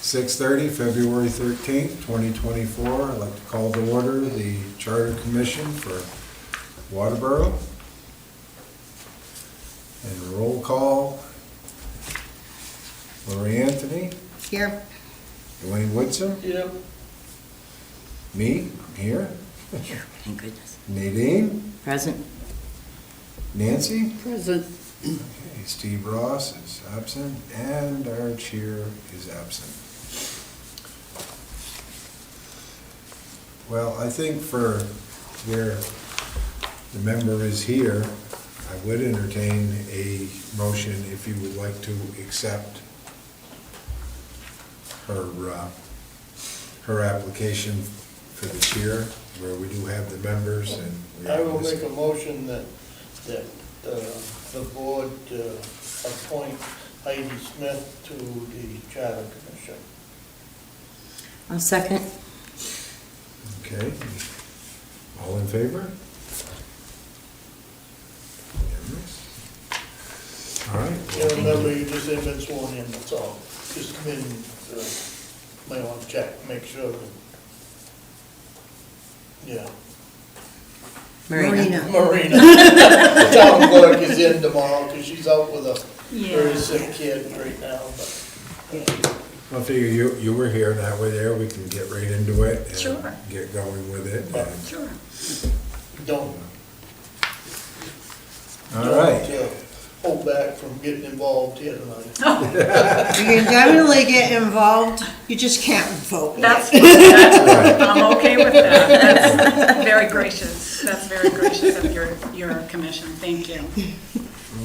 6:30, February 13th, 2024. I'd like to call to order the Charter Commission for Waterboro. And roll call, Lori Anthony, Here. Dwayne Woodson, Yep. me, I'm here, Thank goodness. Nadine, Present. Nancy, Present. okay, Steve Ross is absent, and our chair is absent. Well, I think for where the member is here, I would entertain a motion if you would like to accept her application for the chair, where we do have the members and. we I will have this- make a motion that the board appoint Heidi Smith to the Charter Commission. I'll second. Okay, all in favor? All right. You remember, you just ain't been sworn in, that's all. Just come in, might want to check, make sure that, yeah. Marina. Marina. The town clerk is in tomorrow, because she's out with a very sick kid right now, but. I figure you were here, that way there, we can get right into it. And Sure. get going with it. and- Sure. Don't. All right. Don't hold back from getting involved here tonight. You can definitely get involved, you just can't vote. I'm okay with that. That's very gracious. That's very gracious of your commission. Thank you.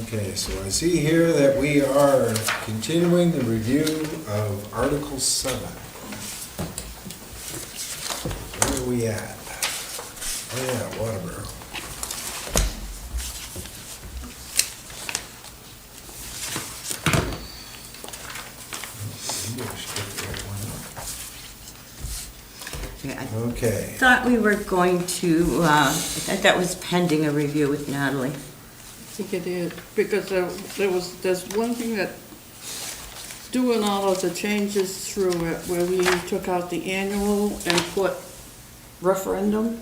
Okay, so I see here that we are continuing the review of Article 7. Where are we at? Oh yeah, Waterboro. Maybe I should get that one Yeah, I up. Okay, thought we were going to, I thought that was pending a review with Natalie. I think it is, because there's one thing that, doing all of the changes through it, where we took out the annual and put referendum.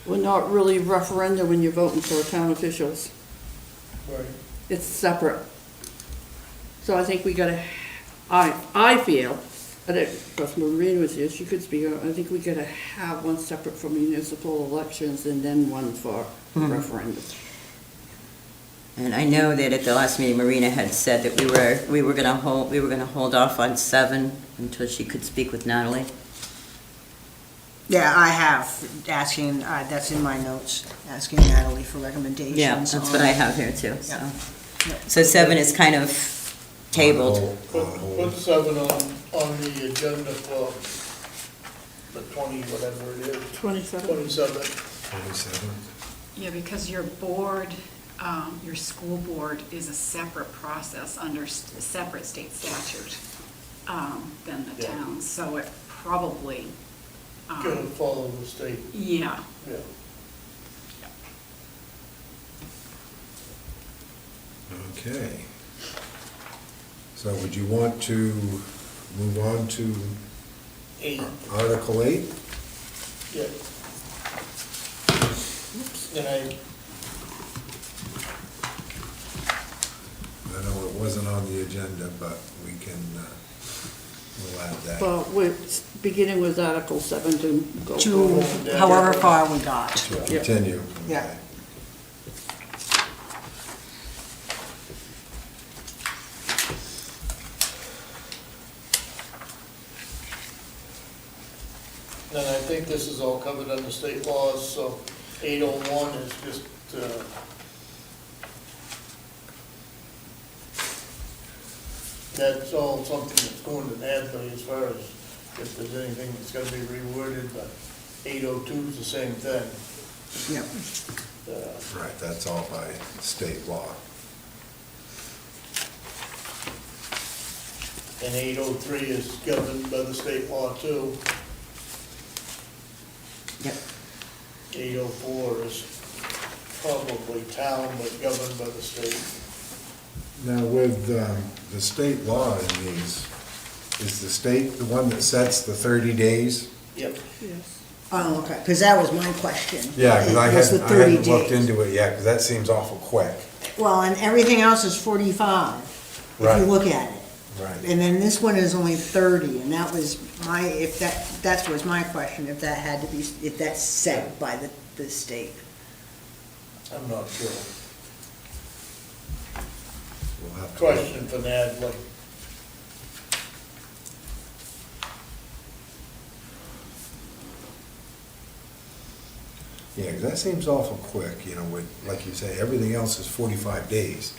We're not really referendum when you're voting for town officials. Right. It's separate. So I think we gotta, I feel, and because Maureen was here, she could speak, I think we gotta have one separate for municipal elections and then one for referendum. And I know that at the last meeting, Marina had said that we were gonna hold off on 7 until she could speak with Natalie. Yeah, I have, asking, that's in my notes, asking Natalie for recommendations. Yeah, that's what I have here too, so. Yeah. So 7 is kind of tabled. Put 7 on the agenda for the 20, whatever it is, 27. 27. 27. Yeah, because your board, your school board is a separate process under separate state statute than the Yeah. town, so it probably, Gonna follow the state, yeah. yeah. Okay. So would you want to move on to 8, Article 8? yeah. And I know it wasn't on the agenda, but we can, we'll add that. But we're beginning with Article 7 to go. To however far we got. To continue. Yeah. Okay. And I think this is all covered under state laws, so 801 is just, that's all something that's going to Natalie as far as if there's anything that's gonna be reworded, but 802 is the same thing. Yep. Right, that's all by state law. And 803 is governed by the state law too. Yep. 804 is probably town, but governed by the state. Now, with the state law in these, is the state the one that sets the 30 days? Yep. Yes. Oh, okay, because that was my question. Yeah, because I Was the hadn't, 30 looked days. into it yet, because that seems awful quick. Well, and everything else is 45, if you Right. look at it. Right. And then this one is only 30, and that was my, that was my question, if that had to be, if that's set by the state. I'm not sure. We'll have to- Question for Natalie. Yeah, because that seems awful quick, you know, with, like you say, everything else is 45 days.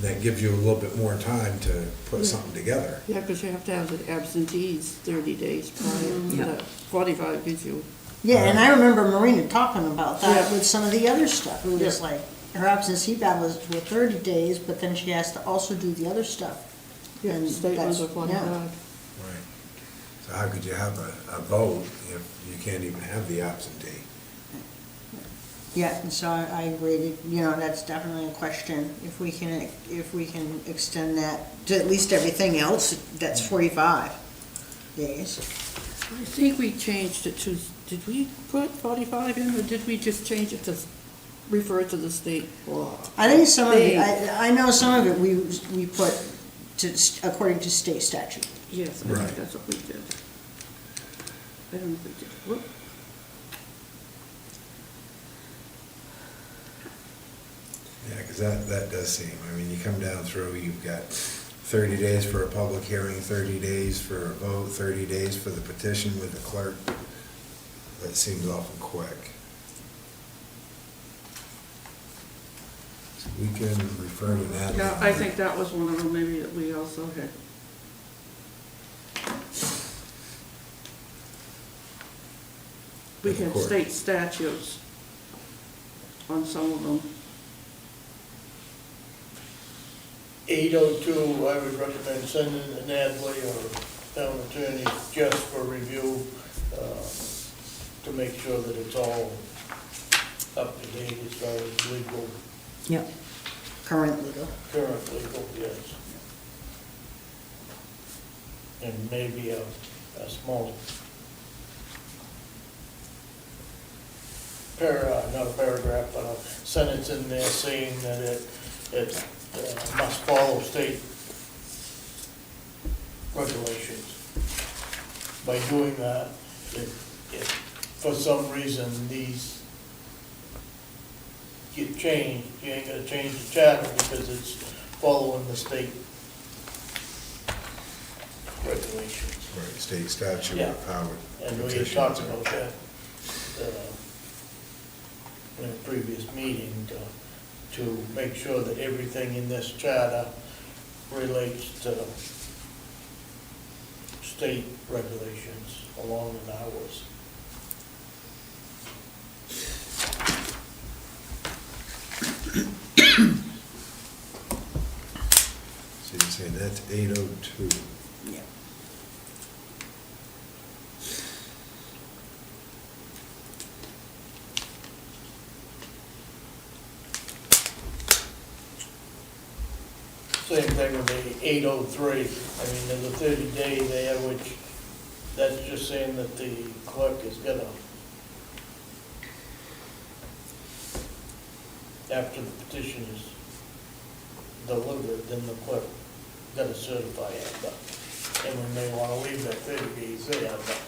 That gives you a little bit more time to put something together. Yeah, because you have to have the absentees 30 days prior to Yeah. that. 45 gives you, Yeah, and I remember Marina talking about that Yeah. with some of the other stuff. It was Yeah. like, her absentee ballots were 30 days, but then she has to also do the other stuff. yeah, And state ones are that's- 45. Right. So how could you have a vote if you can't even have the absentee? Yeah, and so I agree, that, you know, that's definitely a question, if we can extend that to at least everything else, that's 45 days. I think we changed it to, did we put 45 in, or did we just change it to refer to the state law? I think some of it, They- I know some of it we put to, according to state statute. Yes, I Right. think that's what we did. I don't know if we did, whoop. Yeah, because that does seem, I mean, you come down through, you've got 30 days for a public hearing, 30 days for a vote, 30 days for the petition with the clerk. That seems awful quick. So we can refer to Natalie. Yeah, I think that was one of them, maybe that we also had. We Of had course. state statutes on some of them. 802, I would recommend sending to Natalie or town attorney just for review, to make sure that it's all up to date as far as legal, Yep. Current legal. current legal, yes. And maybe a small not a paragraph, but a sentence in there saying that it must follow state regulations. By doing that, if for some reason these get changed, you ain't gonna change the charter because it's following the state regulations. Right, state statute Yeah. of power. And we had petitions. talked about that in a previous meeting, to make sure that everything in this charter relates to state regulations along with ours. So you're saying that's 802. Yeah. Same thing with the 803. I mean, there's a 30-day there, which, that's just saying that the clerk is gonna, after the petition is delivered, then the clerk gotta certify it, but, and we may wanna leave that 30 days there, but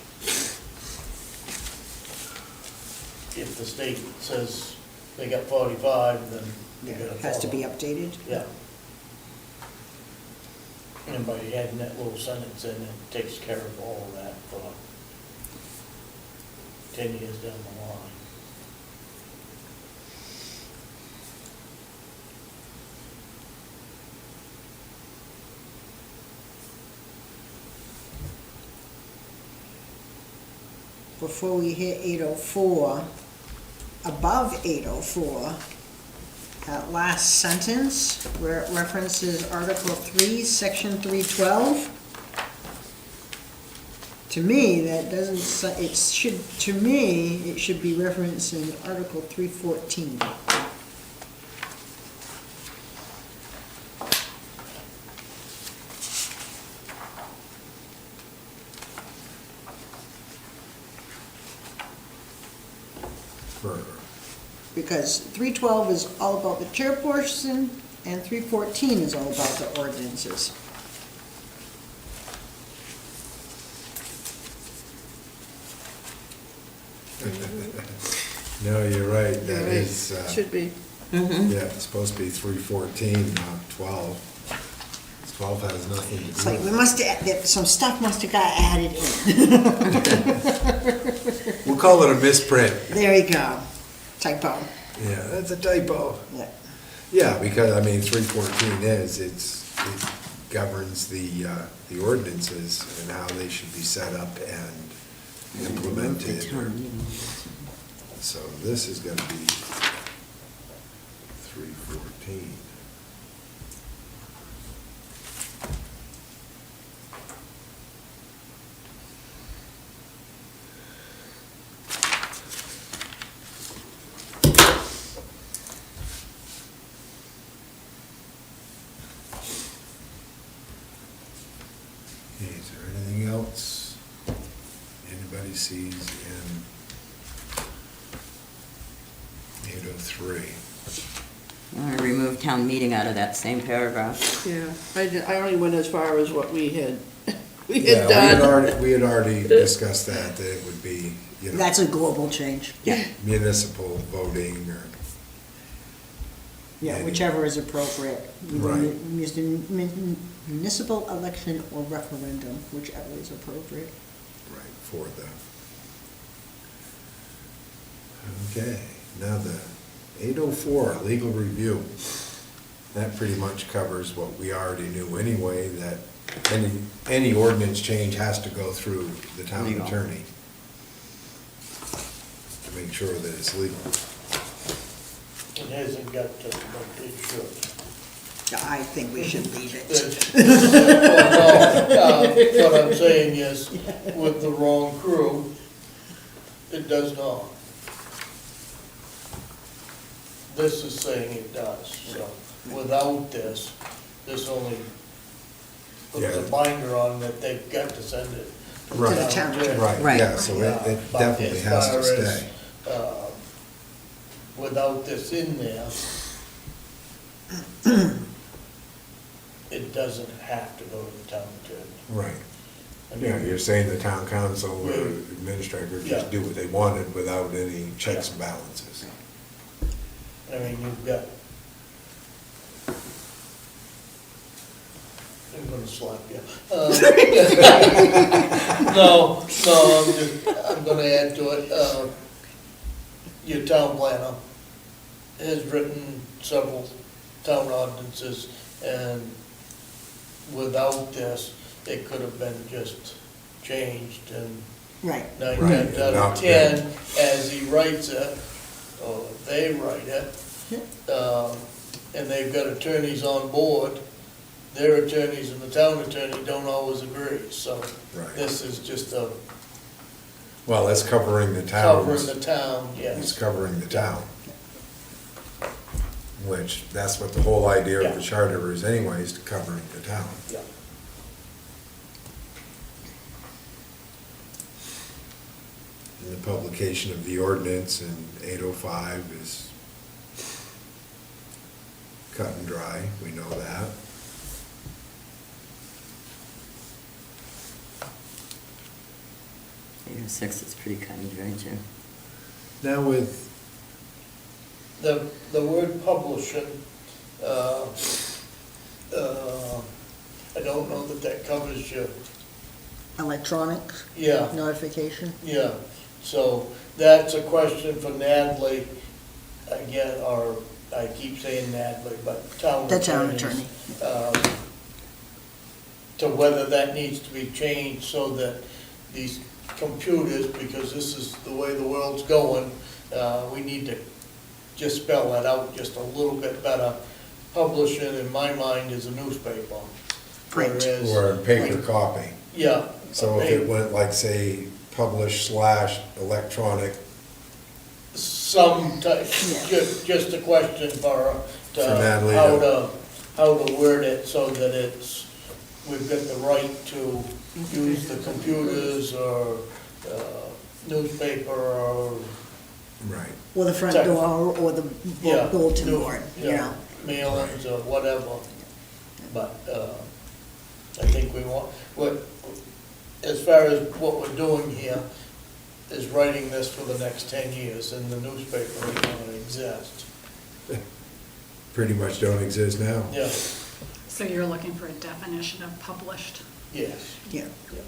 if the state says they got 45, then you gotta It has to be follow. updated. Yeah. And by adding that little sentence in, it takes care of all of that for 10 years down the line. Before we hit 804, above 804, that last sentence where it references Article 3, Section 312. To me, that doesn't, it should, to me, it should be referencing Article 314. For, Because 312 is all about the chairperson, and 314 is all about the ordinances. no, you're right, You're that right. is, Should be. yeah, it's supposed to be 314, not 12. 12 has nothing to do It's like, we with must have, some stuff must have got added in. it. We'll call it a misprint. There you go. Typo. Yeah, that's a typo. Yeah. Yeah, because, I mean, 314 it governs the ordinances and how they should be set up and implemented. So this is gonna be 314. Okay, is there anything else anybody sees in 803? I want to remove town meeting out of that same paragraph. Yeah, I only went as far as what we had, we Yeah, had done. we had already discussed that it would be, you know, That's a global change. Yeah. municipal voting or, Yeah, Any- whichever is appropriate. Either Right. Municipal election or referendum, whichever is appropriate. right, for the. Okay, now the 804, legal review. That pretty much covers what we already knew anyway, that any ordinance change has to go through the town Legal. attorney to make sure that it's legal. It hasn't got to, but it should. I think we should leave it. What I'm saying is, with the wrong crew, it does not. This is saying it does, so without this only puts a Yeah. binder on that they've got to send it. to Right. To the town attorney. Right, Right. yeah, so it But definitely as has to far as, stay. Without this in there, it doesn't have to go to the town attorney. Right. I mean, Yeah, you're saying the town council or Yeah. administrator Yeah. just do what they wanted without any checks and balances. I mean, you've got. I'm gonna slap you. No, I'm gonna add to it, your town planner has written several town ordinances, and without this, it could have been just changed, and Right. nine Right, times out not of 10, as he writes it, or they write it, and they've got attorneys on board, their attorneys and the town attorney don't always agree, so Right. this is just a Well, that's covering the covering towns. the town, It's yes. covering the town. Which, that's what the whole idea of the Yeah. charter is anyways, to covering the town. Yeah. And the publication of the ordinance in 805 is cut and dry, we know that. Eight oh six is pretty cut and dry too. Now with, The word publishing, I don't know that covers you, Electronic yeah. notification. Yeah, so that's a question for Natalie, again, or I keep saying Natalie, but town The town attorneys, attorney. To whether that needs to be changed so that these computers, because this is the way the world's going, we need to just spell that out just a little bit better. Publishing, in my mind, is a newspaper. Print. Whereas- or a paper copy. Yeah. So a if paper. it went like, say, publish / electronic, Some type, Yeah. just a question for Natalie how to word it so that it's, we've got the right to use the computers or newspaper or Right. or the front Check. door, or the Yeah, bulletin do- board, you yeah, know? Mailings or whatever, but, I think we want, as far as what we're doing here, is writing this for the next 10 years, and the newspaper is gonna exist. Pretty much don't exist now. Yeah, So you're looking for a definition of published? yes. Yeah,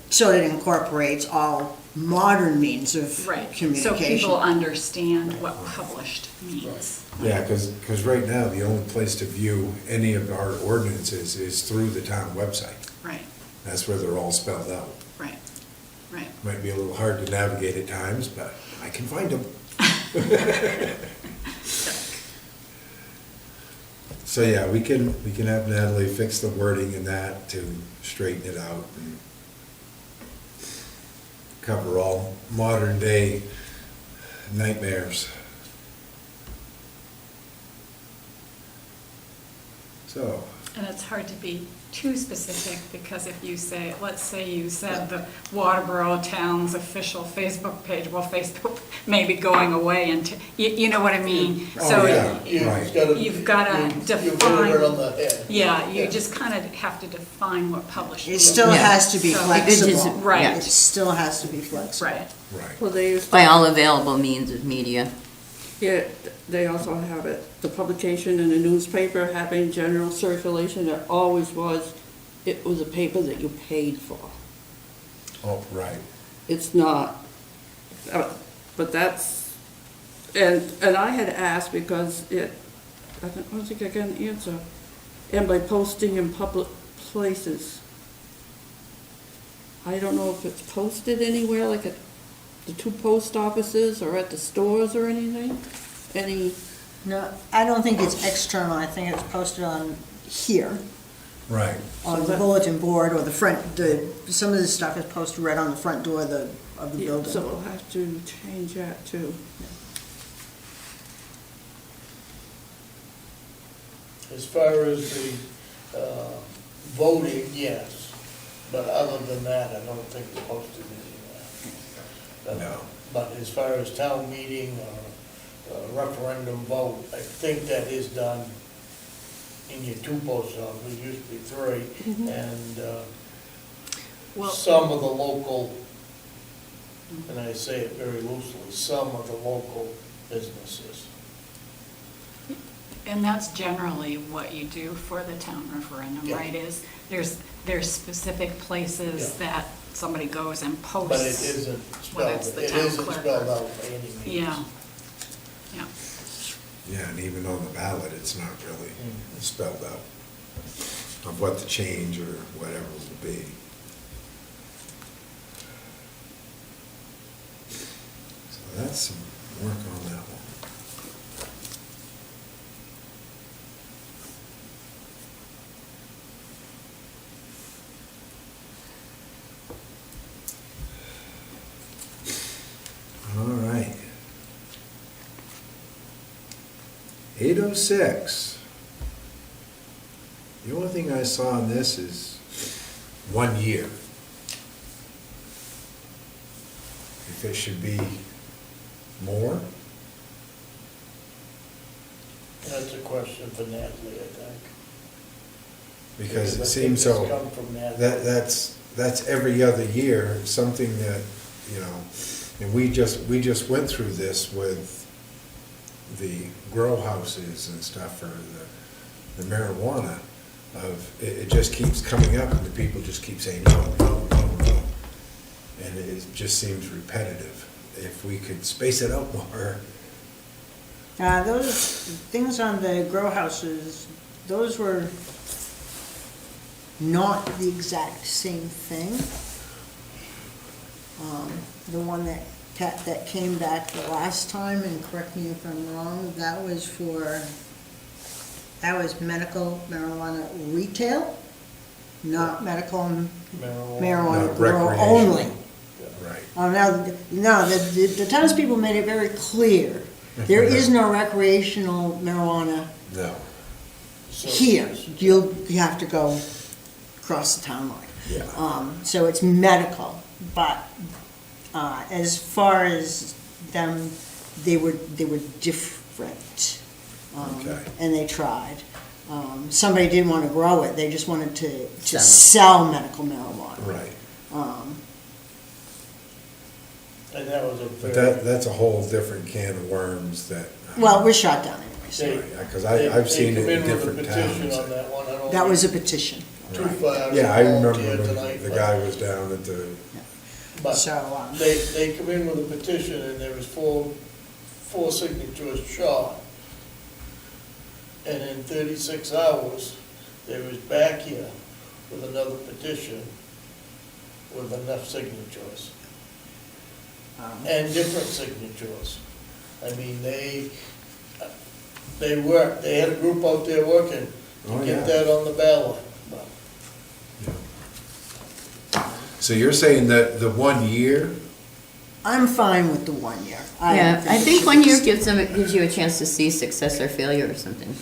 so it incorporates all modern means of Right, so communication. people understand what published means. Yeah, because right now, the only place to view any of our ordinances is through the town website. Right, That's where they're all spelled out. right, right. Might be a little hard to navigate at times, but I can find them. So, yeah, we can have Natalie fix the wording in that to straighten it out and cover all modern day nightmares. So, And it's hard to be too specific, because if you say, let's say you said the Waterboro Town's official Facebook page, well, Facebook may be going away, and, you know what I mean? Oh, So yeah. Right. you've gotta You hit it define, on the head. yeah, you just kind of have to define what published It means. still Yeah. has to be So- flexible. Right. It still has to be flexible. Right, right. Well, they used By to, all available means of media. yeah, they also have it, the publication in the newspaper having general circulation, there always was, it was a paper that you paid for. Oh, right. It's not, but that's, and I had asked because I don't think I got an answer. And by posting in public places. I don't know if it's posted anywhere, like at the two post offices or at the stores or anything? Any, No, I don't think it's external, I think it's posted on here, Right. on So the that- bulletin board, or the front, some of the stuff is posted right on the front door of the yeah, building. so we'll have to change that too. As far as the voting, yes, but other than that, I don't think it's posted anywhere. No. But as far as town meeting or referendum vote, I think that is done in your two post offices, it used to be three, and well, some of the local, and I say it very loosely, some of the local businesses. and that's generally what you do for the town referendum, Yeah. right? Is there's specific places Yeah. that somebody goes and posts. But it isn't Whether spelled, it's the it town isn't clerk spelled or- out by any means. Yeah, yeah. Yeah, and even on the ballot, it's not really Mhm. spelled out of what the change or whatever will be. So that's some work on that one. All right. 806. The only thing I saw on this is 1 year. If it should be more? That's a question for Natalie, I think. Because I it think seems it's so, come from Natalie. that's every other year, something that, you know, and we just went through this with the grow houses and stuff for the marijuana of, it just keeps coming up and the people just keep saying no, no, no, no. And it just seems repetitive. If we could space it out more, Those things on the grow houses, those were not the exact same thing. The one that came back the last time, and correct me if I'm wrong, that was medical marijuana retail, not medical marijuana Not grow recreational. only. right. No, the townspeople made it very clear, there is no recreational marijuana No, So- here. You have to go across the town line. yeah. So it's medical, but as far as them they were different. Okay. And they tried. Somebody didn't want to grow it, they just wanted to Sell. sell medical marijuana. Right. And that was a But very. that's a whole different can of worms that. Well, we're shot down anyways. They- Because I've seen it in They different come in with a petition towns. on that one, I don't. That was a think petition, Too Right. far. Yeah, I remember volunteer when tonight, the but- guy was down at the, But so, they come in with a petition and there was four signatures short. And in 36 hours, they was back here with another petition with enough signatures. And different signatures. I mean, they worked, they had a group out there working Oh, to yeah. get that on the ballot. But so you're saying that the 1 year? I'm fine with the 1 year. Yeah, I it think should 1 year be- gives you a chance to see success or failure or something.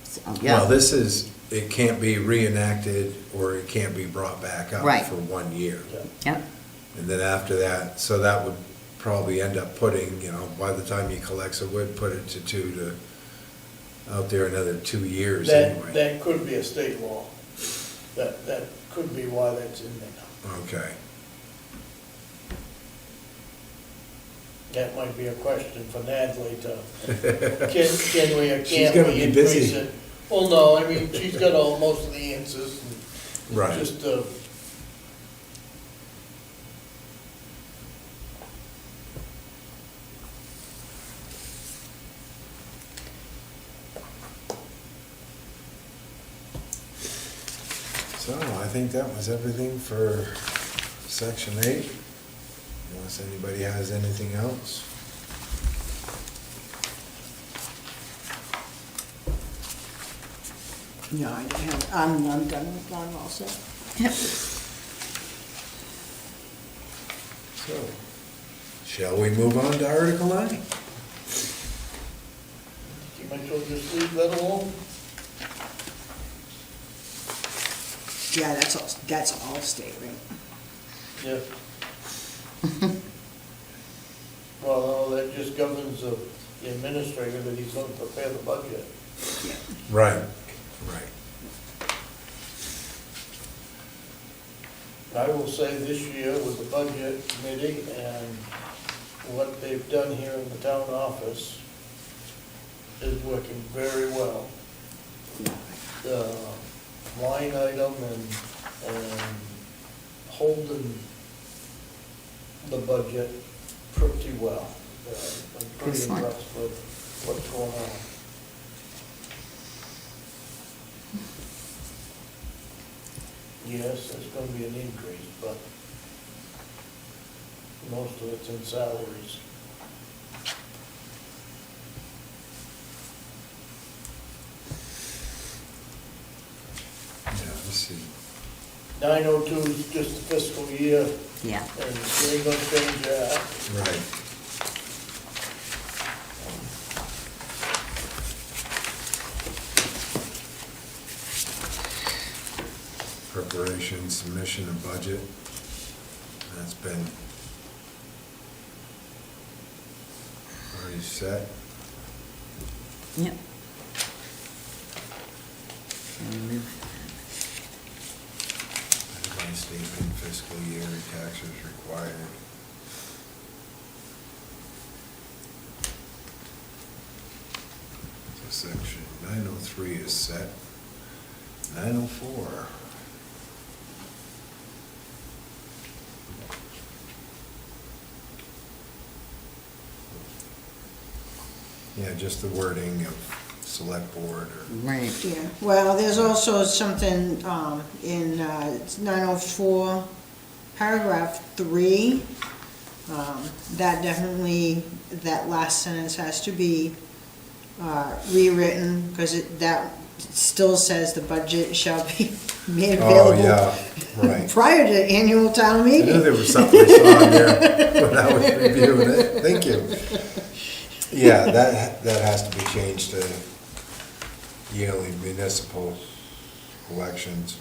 So, yeah. Well, this is, it can't be reenacted or it can't be brought back up Right. for 1 year. Yep, And then after that, so that would probably end up putting, by the time he collects it, would put it to out there another 2 years anyway. that could be a state law. That could be why that's in there. Okay. That might be a question for Natalie to, can we or She's can't gonna we be increase busy. it? Well, no, I mean, she's got most of the answers. And Right. Just, So I think that was everything for section 8. Unless anybody has anything else. No, I don't have, I'm done with, I'm all set. yep. So, shall we move on to Article 9? you might as well just leave that alone. Yeah, that's all state, right? Yeah. Well, no, that just governs the administrator that he's going to prepare the budget. Right, right. I will say this year with the budget committee and what they've done here in the town office is working very well. The line item and holding the budget pretty well. I'm pretty Excellent. impressed with what's going on. Yes, there's gonna be an increase, but most of it's in salaries. Yeah, let's see. 902 is just the fiscal year, Yeah, and we ain't gonna change that. Right. Preparation, submission of budget. That's been already set. yep. And move- Itemized statement, fiscal year, taxes required. So section 903 is set. 904. Yeah, just the wording of select board or. Right, Yeah, well, there's also something, in, 904, paragraph 3. That definitely, that last sentence has to be, rewritten, because that still says the budget shall be made Oh, available. yeah, right. Prior to annual town I meeting. knew there was something I saw in there when I was reviewing it. Thank you. Yeah, that has to be changed to yearly municipal elections.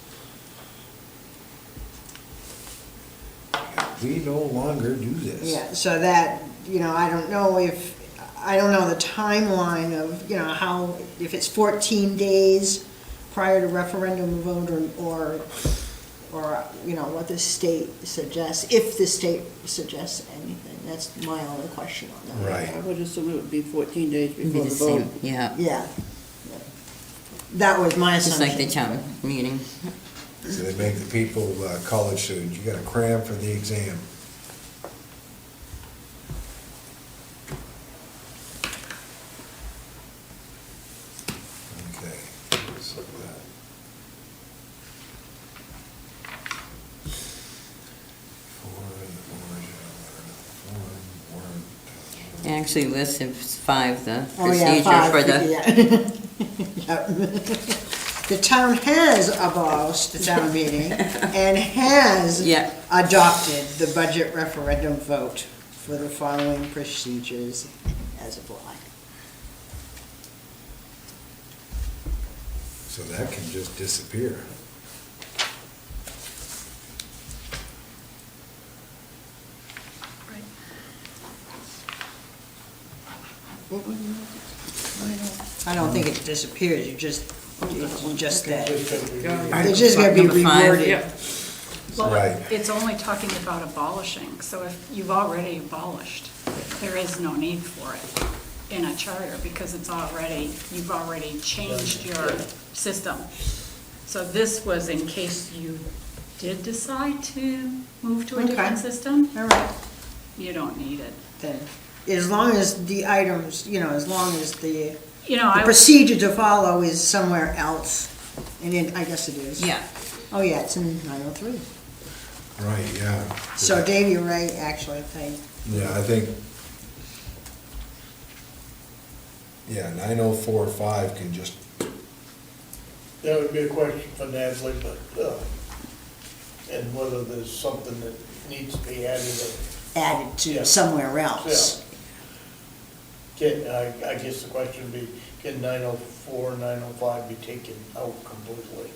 We no longer do this. Yeah, so that, you know, I don't know the timeline of, you know, how, if it's 14 days prior to referendum vote or, you know, what the state suggests, if the state suggests anything. That's my only question on that. Right. I would assume it would be 14 days It'd be before the the vote. same, yeah, Yeah. That was my just assumption. like the town meeting. So they make the people, college students, you gotta cram for the exam. Okay, so that. It actually lists in 5, the Oh, yeah, procedure for the, yeah. Yep. The town has abolished the town meeting and has Yeah. adopted the budget referendum vote for the following procedures as applied. So that can just disappear. I don't think it disappears, it's just that, Just gonna be- it's just gonna be Number 5. reworded. Yeah, Well, Right. it's only talking about abolishing, so if you've already abolished, there is no need for it in a charter, because you've already changed your system. So this was in case you did decide to move to a different Okay. system, All right, you don't need it. then, as long as the items, you know, as long as the You know, the I, procedure to follow is somewhere else, and I guess it is. yeah. Oh, yeah, it's in 903. Right, yeah. So Dave, you're right, actually, Yeah, I think, yeah, 9045 can just, That would be a question for Natalie, but, and whether there's something that needs to be added added Yeah. to somewhere else. I guess the question would be, can 904, 905 be taken out completely?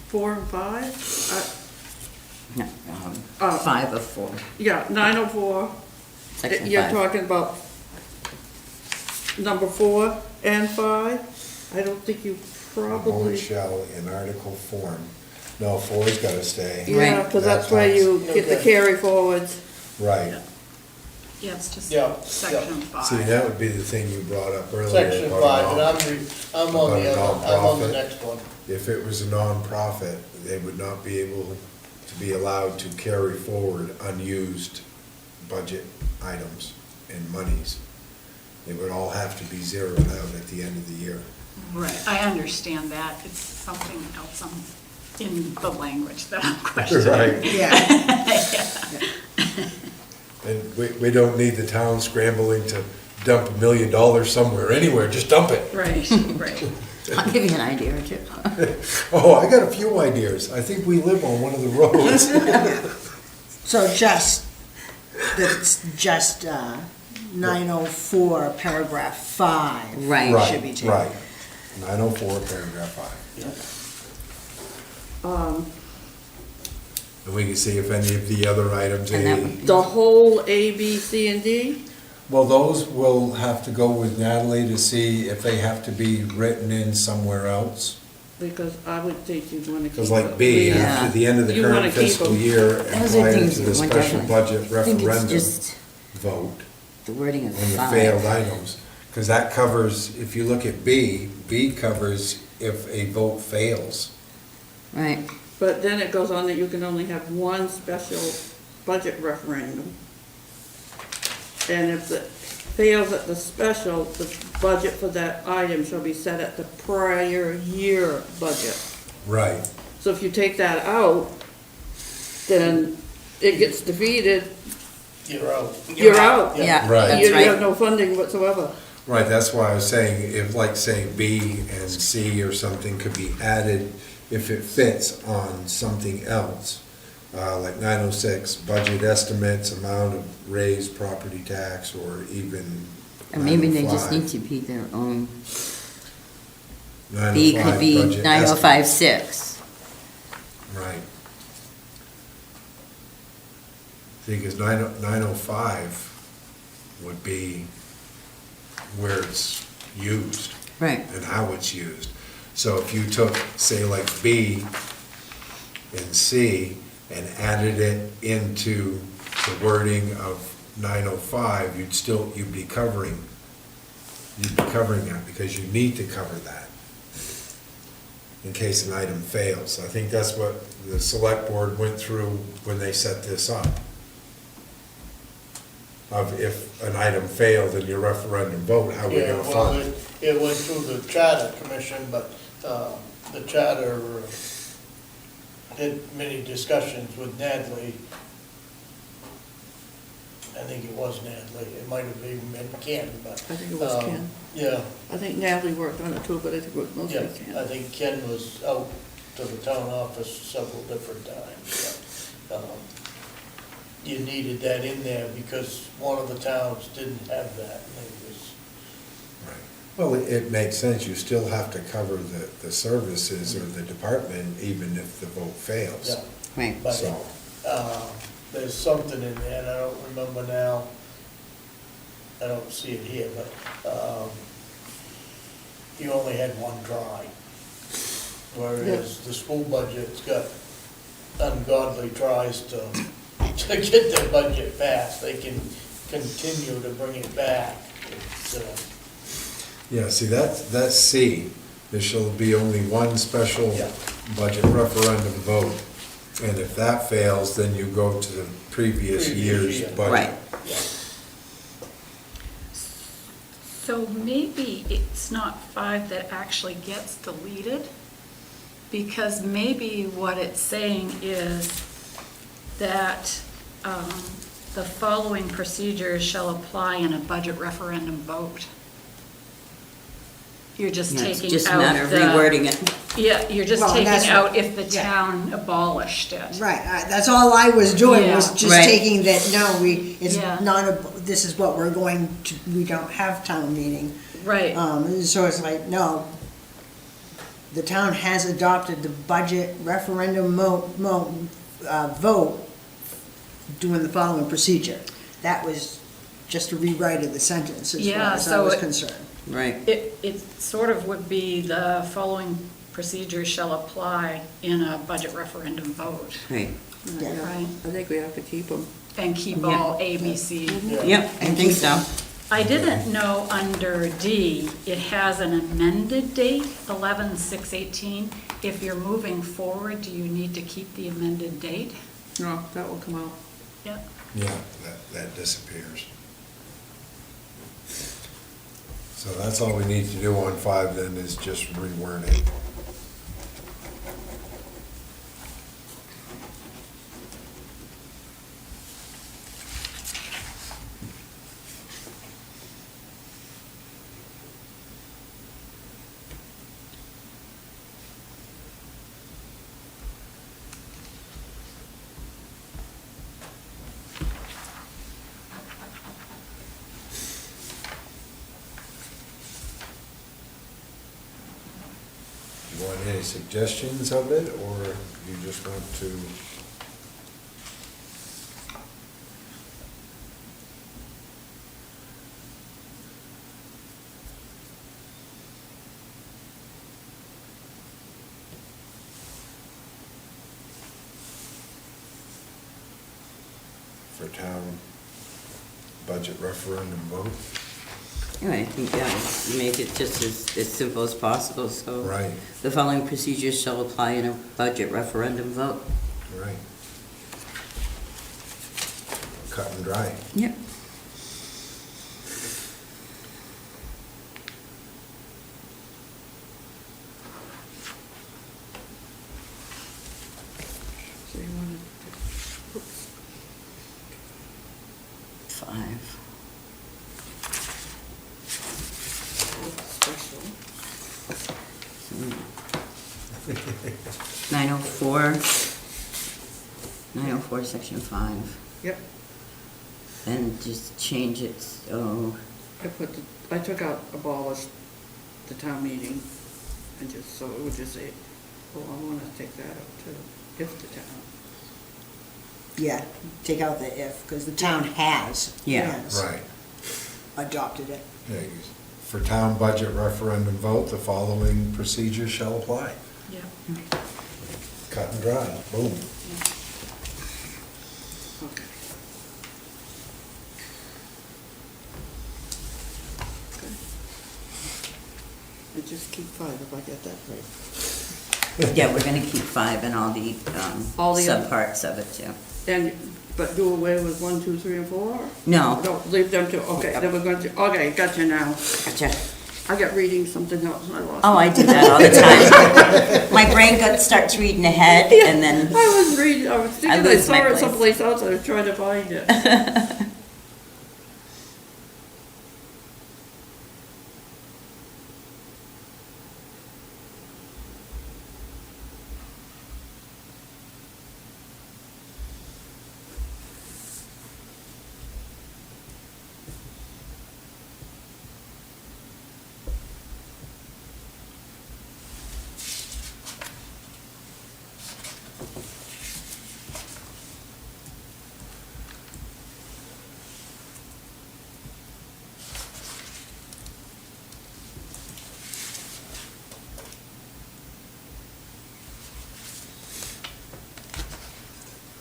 four and five? No, Oh. 5 of 4, Yeah, 904. section You're 5. talking about number 4 and 5? I don't think you the board probably, shall in article form. No, 4's gotta stay. yeah, Right. because that's where you get the Okay. carry forwards. Right. yeah, it's just Yeah, section 5. See, that would be the thing you brought up earlier. Section about 5, and I'm on the about other, a I'm on the nonprofit. next one. If it was a nonprofit, they would not be able to be allowed to carry forward unused budget items and monies. They would all have to be zeroed out at the end of the year. Right, I understand that, it's something else in the language that I'm questioning. Right. Yeah, And we don't need the town scrambling to dump $1 million somewhere, anywhere, just dump it. Right, right. I'll give you an idea or two. Oh, I got a few ideas. I think we live on one of the roads. so that's just 904, paragraph 5. Right. Should be taken. Right. 904, paragraph 5. And we can see if any of the other items, And that would- The whole A, B, C, and D? well, those will have to go with Natalie to see if they have to be written in somewhere else. Because I would think you'd want to keep. Because like B, it. Yeah. after the end of the You wanna current keep fiscal them. year and Those are prior things to you the want special definitely. budget I think it's referendum just vote the wording of on the 5. failed items. Because that covers, if you look at B, B covers if a vote fails. Right, But then it goes on that you can only have one special budget referendum. And if it fails at the special, the budget for that item shall be set at the prior year budget. Right. So if you take that out, then it gets defeated, You're out. you're out. yeah, Right. that's You have right. no funding whatsoever. Right, that's why I was saying, if, like, say, B and C or something could be added if it fits on something else, like 906, budget estimates, amount of raised property tax, or even And maybe they just 905. need to be their own, B could 905 be budget 9056. Right. See, because 905 would be where it's used Right, and how it's used. So if you took, say, like B and C and added it into the wording of 905, you'd be covering that, because you need to cover that in case an item fails. I think that's what the select board went through when they set this up. Of if an item failed in your referendum vote, how we're Yeah, gonna well, fund it. it went through the charter commission, but the charter had many discussions with Natalie. I think it was Natalie, it might have even been Ken, but. I think it was Ken. Yeah, I think Natalie worked on it too, but I think it was mostly yeah, Ken. I think Ken was out to the town office several different times, but, you needed that in there because one of the towns didn't have that, and it was, Right. Well, it makes sense, you still have to cover the services or the department even if the vote fails. yeah. right. But, So, there's something in there, and I don't remember now, I don't see it here, but, you only had one try. Whereas the school budget's got ungodly tries to get their budget passed, they can continue to bring it back. It's, yeah, see, that's C. There shall be only one special Yeah. budget referendum vote. And if that fails, then you go to the previous Previous year's year. budget. Right. yeah. So maybe it's not 5 that actually gets deleted, because maybe what it's saying is that the following procedures shall apply in a budget referendum vote. You're just Yeah, it's taking just a out matter of the. rewording it. Yeah, you're just Well, taking that's out what- if the yeah. town abolished it. Right, that's all I was doing, was Yeah. just Right. taking that, no, it's Yeah. not, this is what we're going to, we don't have town meeting. Right, So it's like, no, the town has adopted the budget referendum vote doing the following procedure. That was just a rewrite of the sentence, as far Yeah, as I so was it- concerned. Right, it sort of would be the following procedures shall apply in a budget referendum vote, right. Yeah. right? I think we have to keep them. And keep Yeah. all A, B, C. Yeah. Yep, I think so. I didn't know under D, it has an amended date, 11/6/18. If you're moving forward, do you need to keep the amended date? No, that will come out. Yep. Yeah, that disappears. So that's all we need to do on 5 then, is just reword it. You want any suggestions of it, or you just want to? For town budget referendum vote? Yeah, I think, yeah, you make it just as simple as possible, so. Right. The following procedures shall apply in a budget referendum vote. Right. Cut and dry. Yep. So you want to, oops. 5. Special. 904. 904, section 5. Yep, And just change it, so, I took out abolish the town meeting and just, so it would just say, oh, I wanna take that out too, if the town. Yeah, take out the if, because the town has. Yeah. has Right. Adopted it. Yeah, for town budget referendum vote, the following procedures shall apply. Yeah. Cut and dry, boom. Okay. Okay. And just keep 5 if I get that right. Yeah, we're gonna keep 5 and all the All the other- subparts of it too. And, but do away with 1, 2, 3, and 4? No, No, leave them to, okay, then we're going to, okay, gotcha now. gotcha. I got reading something else and I lost. Oh, I do that all the time. My brain starts reading ahead and then, I was reading, I was thinking I lose my saw it place. someplace else, I was trying to find it.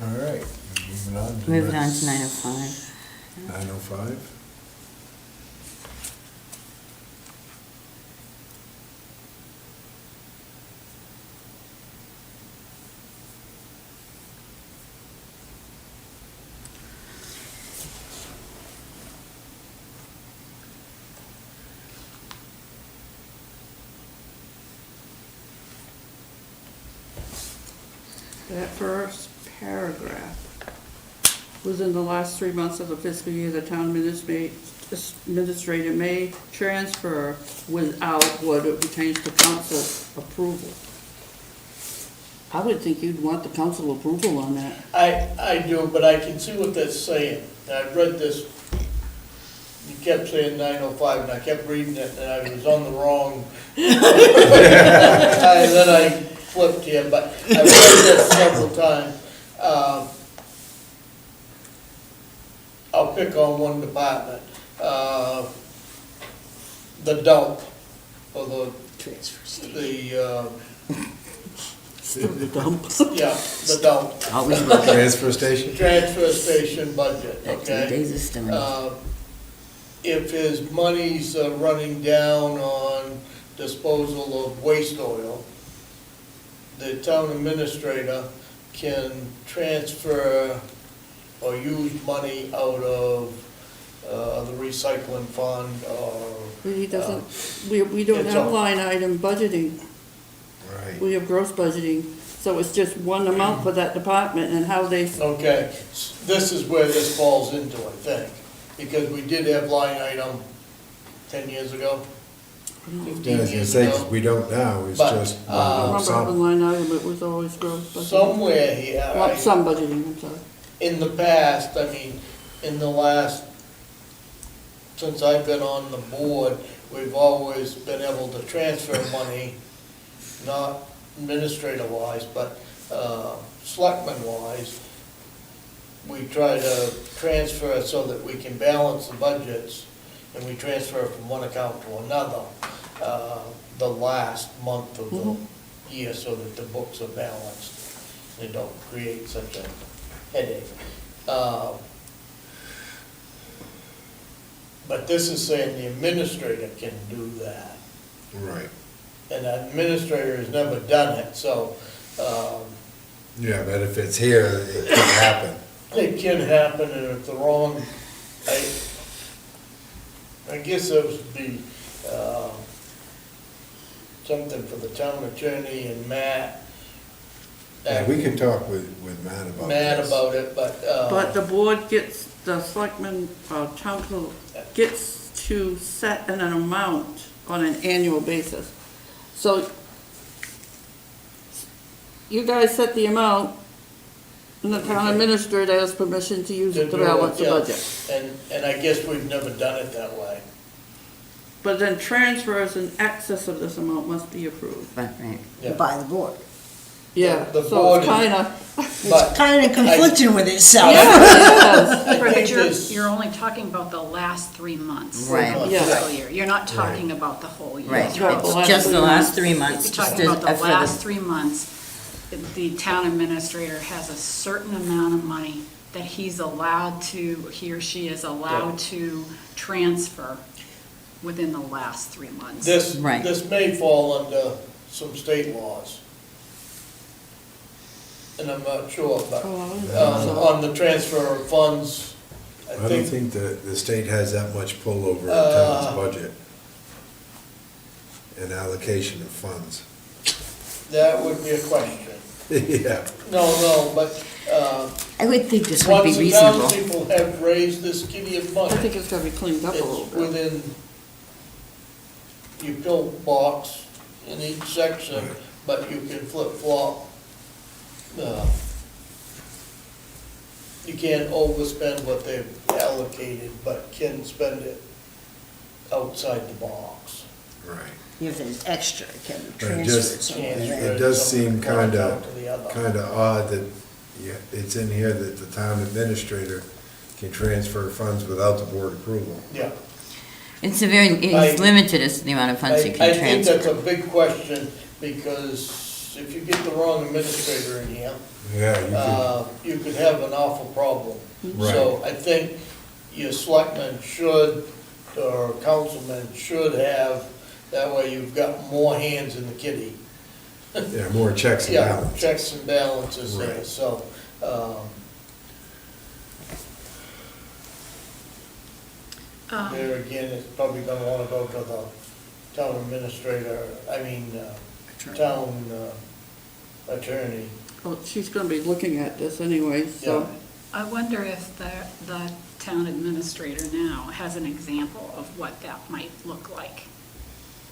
All right, moving on to. moving on to 905. 905. That first paragraph. Within the last 3 months of the fiscal year, the town administrator may transfer without what it pertains to council approval. I would think you'd want the council approval on that. I do, but I can see what that's saying. And I read this, you kept saying 905, and I kept reading it, and I was on the wrong. Then I flipped here, but I read this several times. I'll pick on one department. The dump, or Transfer station. The dump. the dump, Always looking Transfer station? transfer station budget, back to the okay? days of Stone. If his money's running down on disposal of waste oil, the town administrator can transfer or use money out of the recycling fund or. But he doesn't, we don't It's have all- line item budgeting. Right. We have gross budgeting, so it's just one amount for that department and how they, Okay, this is where this falls into, I think, because we did have line item 10 years ago, 15 Yeah, I was gonna years say, 'cause ago. we don't now, it's But, just. I remember having some. line item, it was always gross budgeting. Somewhere here, Well, some budgeting, I'm sorry. in the past, I mean, in the last, since I've been on the board, we've always been able to transfer money, not administrator-wise, but selectman-wise. We try to transfer so that we can balance the budgets, and we transfer from one account to another, the last month of the year, so that the books are balanced. They don't create such a headache. But this is saying the administrator can do that, Right. and the administrator has never done it, so, Yeah, but if it's here, it can happen. it can happen, and if the wrong, I guess it would be, something for the town attorney and Matt. Yeah, we can talk with Matt about this. Matt about it, but, But the board gets, the selectmen, council gets to set an amount on an annual basis. So you guys set the amount, and the town administrator has permission to use it to balance the Yeah, budget. And I guess we've never done it that way. but then transfers in excess of this amount must be approved. Right. Yeah. by the board. Yeah, The so board it's is- kinda, But Kind of conflicting with itself. yeah, I Right, think but you're, this, you're only talking about the last 3 months. Right. Of the Yeah. fiscal year. You're not talking about the whole year. Right, Right, the it's last just 3 the last months. 3 months. You're just talking about as- the last 3 months. The town administrator has a certain amount of money that he's allowed to, he or she is allowed to transfer within the last 3 months. this, Right. this may fall under some state laws. And I'm not sure, but, on the transfer of funds, I I don't think, think the state has that much pull over a town's budget and allocation of funds. that would be a question. Yeah, No, but, I would think this would be once the reasonable. townspeople have raised this kitty of I money, think it's gotta be cleaned up a little it's bit. within, you pill box in each section, but you can flip-flop. You can't overspend what they've allocated, but can spend it outside the box. right. If there's extra, it can be But it transferred just, somewhere. Transfer it does from seem one account kinda, to the other. kinda odd that, yeah, it's in here that the town administrator can transfer funds without the board approval. Yeah. It's a very, I- it's limited as to the amount of funds you I can think that's transfer. a big question, because if you get the wrong administrator in here, Yeah, you could have an awful problem. Right. So I think your selectmen should, or councilmen should have, that way you've got more hands in the kitty. yeah, more checks and Yeah, balances. checks and balances there, Right. so, there again, it's probably gonna wanna go to the town administrator, town attorney. Well, she's gonna be looking at this anyway, so. I wonder if the town administrator now has an example of what that might look like.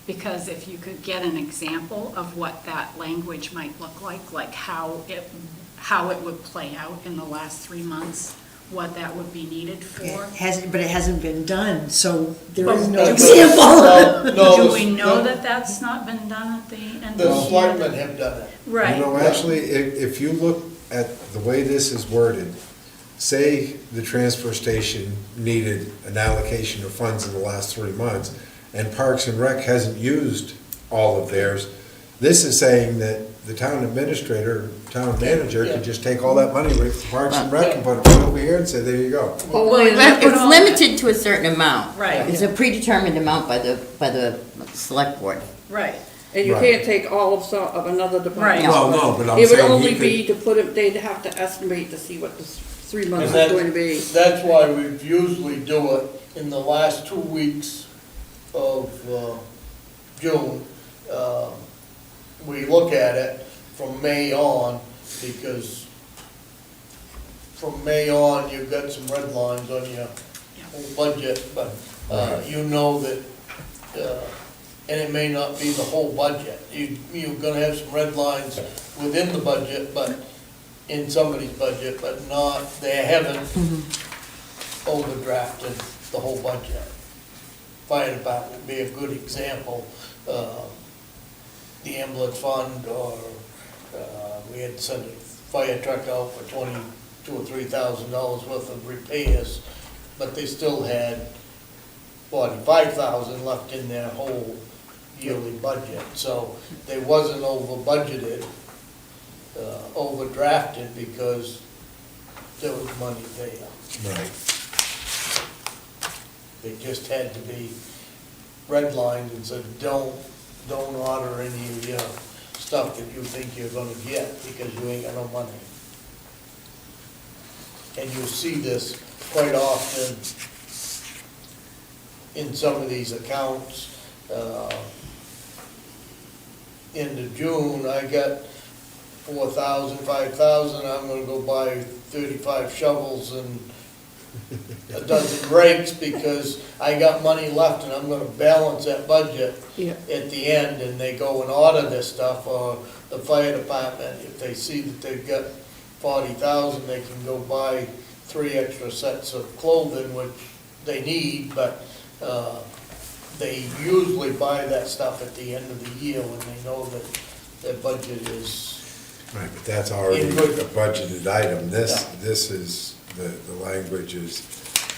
Because if you could get an example of what that language might look like how it would play out in the last 3 months, what that would be needed for. It hasn't, but it hasn't been done, so there is But- no No, example. no, Do the- we know that that's not been done at the end of the The year? selectmen have done it. Right. You know, actually, if you look at the way this is worded, say the transfer station needed an allocation of funds in the last 3 months, and Parks and Rec hasn't used all of theirs, this is saying that the town administrator, town manager Yeah. could just take all that money right from Parks and Rec and put it right over here and say, there you go. Oh, Well, wait, it's limited to a certain amount. Right. It's a predetermined amount by the select board. Right. And you Right. can't take all of some, of another department. Right. Well, no, but I'm It would saying only he be could, to put it, they'd have to estimate to see what this 3 months And is going to be. that's why we usually do it in the last 2 weeks of June. We look at it from May on, because from May on, you've got some red lines on your whole budget, but you know that, and it may not be the whole budget. You're gonna have some red lines within the budget, but in somebody's budget, but not, they haven't overdrafted the whole budget. Fire department would be a good example. The ambulance fund, or we had to send a fire truck out for $22,000 or $23,000 worth of repairs, but they still had $45,000 left in their whole yearly budget. So they wasn't over budgeted, overdrafted, because there was money there. right, They just had to be redlined and said, don't order any of your stuff that you think you're gonna get, because you ain't got no money. And you see this quite often in some of these accounts. End of June, I got 4,000, 5,000, I'm gonna go buy 35 shovels and a dozen rakes, because I got money left and I'm gonna balance that budget Yeah. at the end, and they go and order this stuff, or the fire department, if they see that they've got 40,000, they can go buy 3 extra sets of clothing, which they need, but, they usually buy that stuff at the end of the year when they know that their budget is, Right, but that's already a budgeted item. This is, the language is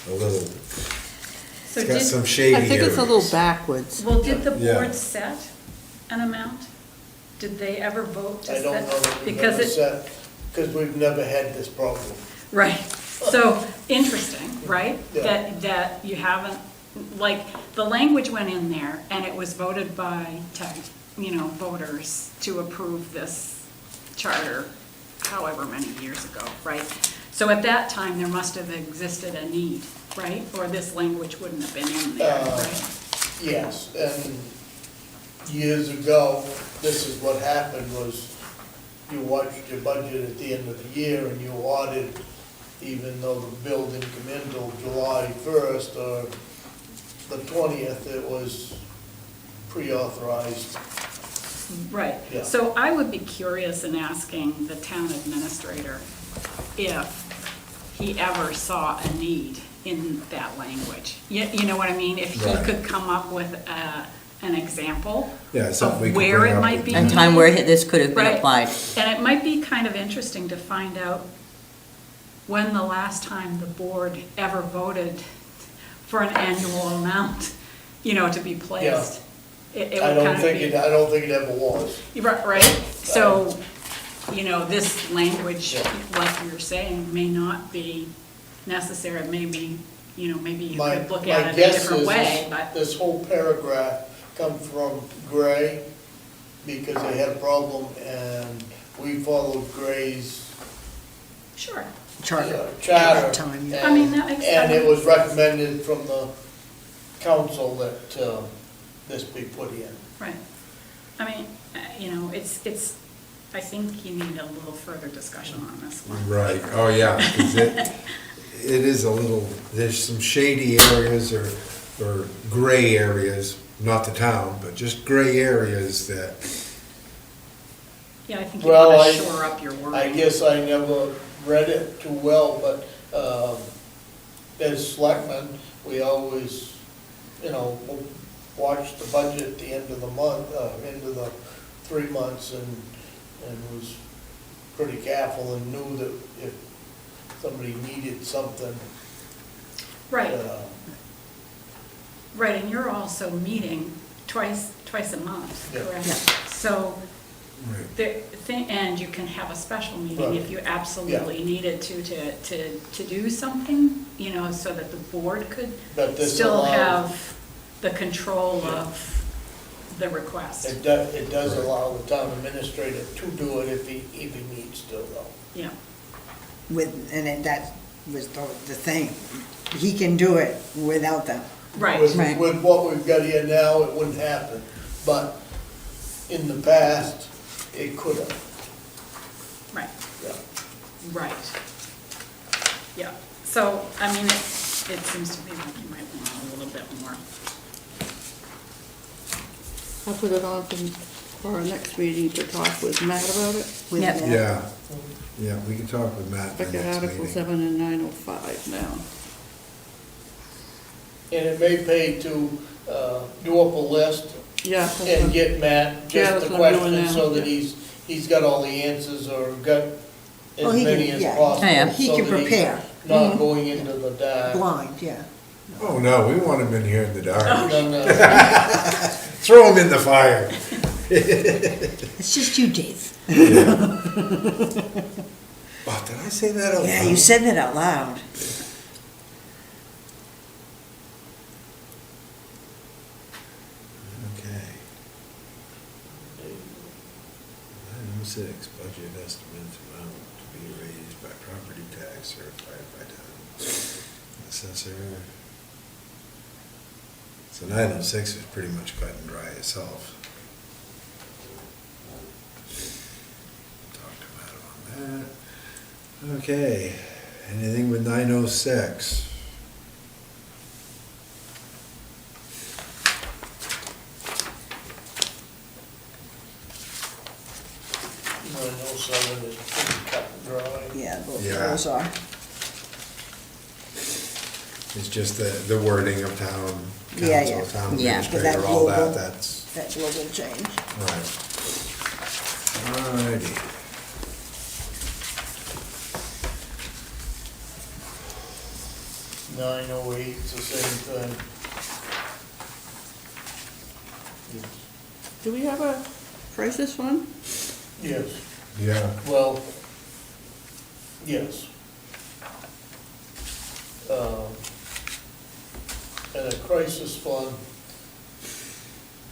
a little, So it's got did, some shady I areas. think it's a little backwards. well, did the Yeah. board set an amount? Did they ever vote to I set? don't know that we've Because ever it, set, because we've never had this problem. right, so, interesting, right? Yeah. That you haven't, like, the language went in there, and it was voted by, voters to approve this charter however many years ago, right? So at that time, there must have existed a need, right? Or this language wouldn't have been in there, right? Yes, and years ago, this is what happened was you watched your budget at the end of the year and you audited, even though the bill didn't come in till July 1st or the 20th, it was pre-authorized. Right, Yeah. so I would be curious in asking the town administrator if he ever saw a need in that language. You know what I mean? If he Right. could come up with an example Yeah, something we of could where bring it up might with be. them. And time where this could have been Right. applied. And it might be kind of interesting to find out when the last time the board ever voted for an annual amount, to be placed. It I would don't kind of think be. it, I don't think it ever was. Right, so, this language, Yeah. like you were saying, may not be necessary, maybe, maybe you My could look my at it a guess different is way, but, this whole paragraph come from Gray because they had a problem and we followed Gray's sure. Charter at charter. that time, yeah. I mean, that makes And it sense. was recommended from the council that this be put in. Right. I mean, it's, I think you need a little further discussion on this one. Right, oh, yeah, because it is a little, there's some shady areas or gray areas, not the town, but just gray areas that, Yeah, I think you Well, want I- to shore up your wording. I guess I never read it too well, but as selectmen, we always, watch the budget at the end of the month, end of the 3 months and was pretty careful and knew that if somebody needed something. Right, uh, right, and you're also meeting twice a month, Yeah. correct? Yeah. So, right, and you can have a special meeting Right. if you absolutely needed to do something, so that the board could But this still allows, have the control of the request. it does allow the town administrator to do it if he needs to, though. Yeah, That was the thing. He can do it without them. right, Right. With what we've got here now, it wouldn't happen, but in the past, it could have, right, yeah. right. Yeah, so, I mean, it seems to me like you might want a little bit more. I'll put it on for our next meeting to talk with Matt about it. With Yep. that. yeah, we can talk with Matt Look in the at next Article meeting. 7 and 905 now. And it may pay to do up a list Yeah. and get Matt Yeah, just that's the what I'm doing questions so now, that yeah. he's got all the answers or got as Oh, he can- many as yeah. possible. Oh, yeah. He so can that he's prepare. Not going into the dark. Blind, yeah. Oh, no, we want him in here in the dark. No. Throw him in the fire. It's just you, Dave. Oh, did I say that out loud? Yeah, you said that out loud. Okay. 906, budget estimates amount to be raised by property tax certified by town assessor. So 906 is pretty much cut and dry itself. Talk to Matt on that. Okay, anything with 906? Seven is pretty cut and dry. Yeah, both of Yeah. those are. It's just the wording of town Yeah, council, yeah. town Yeah. For that administrator, all that, global- that's, That global change. right. Alrighty. $908, it's the same thing. Do we have a crisis fund? Yes, Yeah, well, yes. And a crisis fund,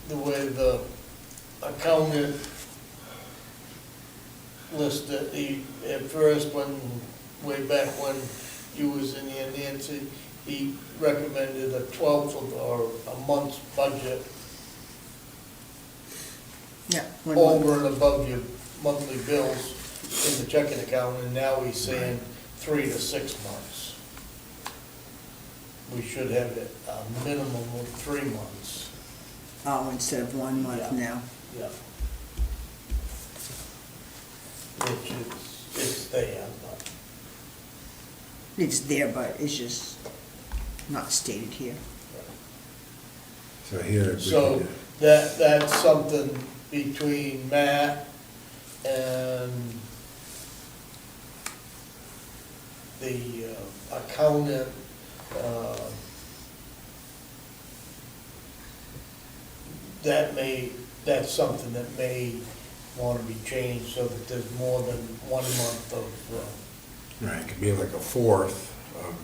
the way the accountant listed, at first, way back when you was in here, Nancy, he recommended a twelfth of, or a month's budget Yeah. over and above your monthly bills in the checking account, and now he's saying 3 to 6 months. We should have it a minimum of 3 months. Oh, instead of 1 month Yeah. now. Yeah. Which it's there, but, It's there, but it's just not stated here. so here we so can, that's something between Matt and the accountant, that's something that may want to be changed so that there's more than 1 month of, right, it could be like a fourth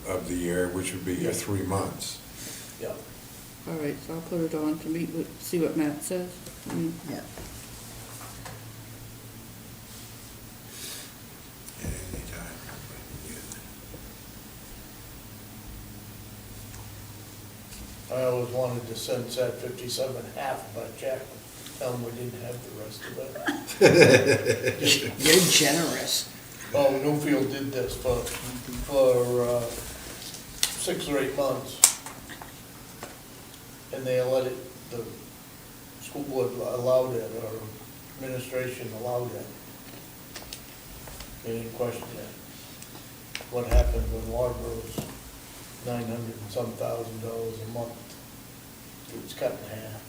of the year, which would be your Yeah. 3 months. yeah. All right, so I'll put it on to meet with, see what Matt says. Yeah. At any time. I always wanted to send that 57 half of our check, tell them we didn't have the rest of it. You're generous. Oh, Newfield did this for 6 or 8 months. And they let it, the school board allowed it, or administration allowed it. They didn't question it. What happened when Waterboro's $900 and some thousand a month? It was cut in half.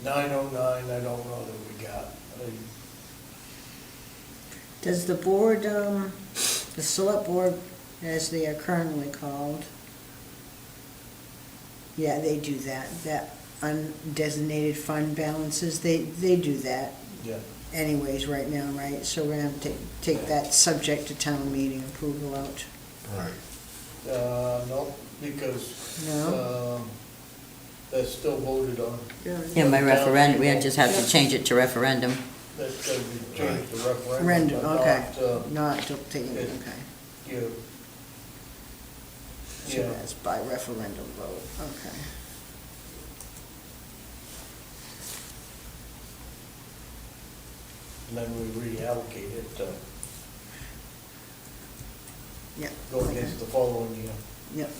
$909, I don't know that we got. Does the board, the select board, as they are currently called, yeah, they do that undesignated fund balances, they do that Yeah. anyways right now, right? So we're gonna have to take that subject to town meeting approval out. Right. No, because, No? that's still voted on. Yeah, by referendum, we just have to change it to referendum. That's gotta be changed to referendum. Random, but okay. not, Not to take it, it- okay. you, So yeah, that's by referendum vote, okay. and then we reallocate it to Yeah. go okay. against the following year. Yep.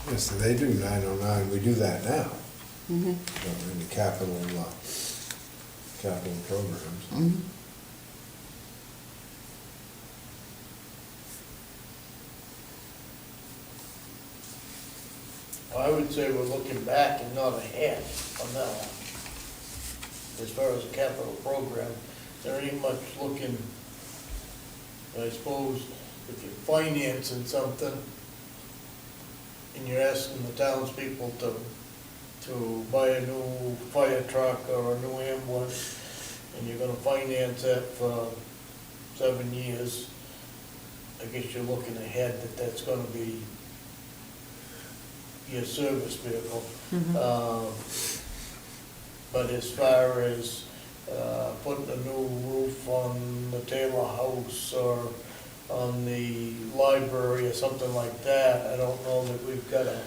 Yeah, so they do 909, we do that now, Mm-hmm. in the capital programs. Mhm. I would say we're looking back and not ahead on that one. as far as a capital program, there ain't much looking, I suppose, if you're financing something and you're asking the townspeople to buy a new fire truck or a new ambulance, and you're gonna finance that for 7 years, I guess you're looking ahead that that's gonna be your service vehicle. But as far as putting a new roof on the Taylor House or on the library or something like that, I don't know that we've got a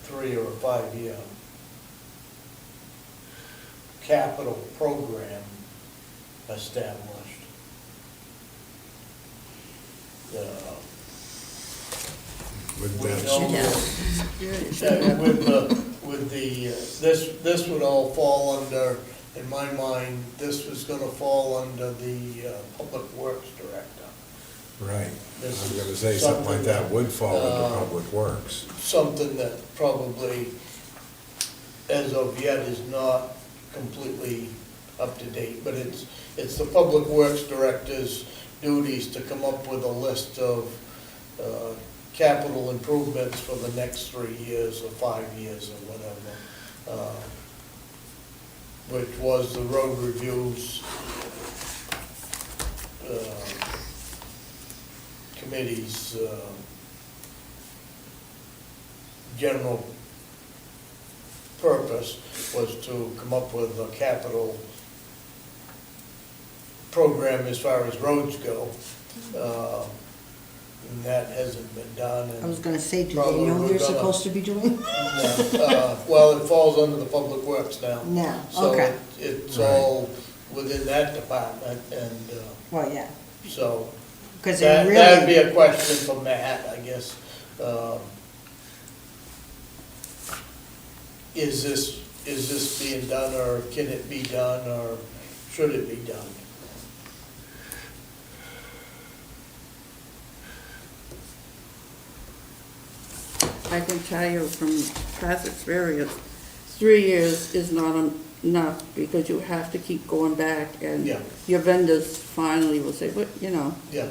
3 or 5 year capital program established. With We that, know that- with the, this would all fall under, in my mind, this was gonna fall under the Public Works Director. right. I This was is gonna say, something like that would fall under uh, Public Works. Something that probably, as of yet, is not completely up to date, but it's the Public Works Director's duties to come up with a list of capital improvements for the next 3 years or 5 years or whatever, which was the road reviews committee's general purpose was to come up with a capital program as far as roads go. And that hasn't been done. I was gonna say, do they Probably know we're they're gonna- supposed to be doing? Well, it falls under the Public Works now. No, So okay. it's Right. all within that department, and Well, yeah, so because that'd it be really, a question for Matt, I guess. Is this being done, or can it be done, or should it be done? I can tell you from past experience, 3 years is not enough, because you have to keep going back, and Yeah. your vendors finally will say, "What, you know, Yeah,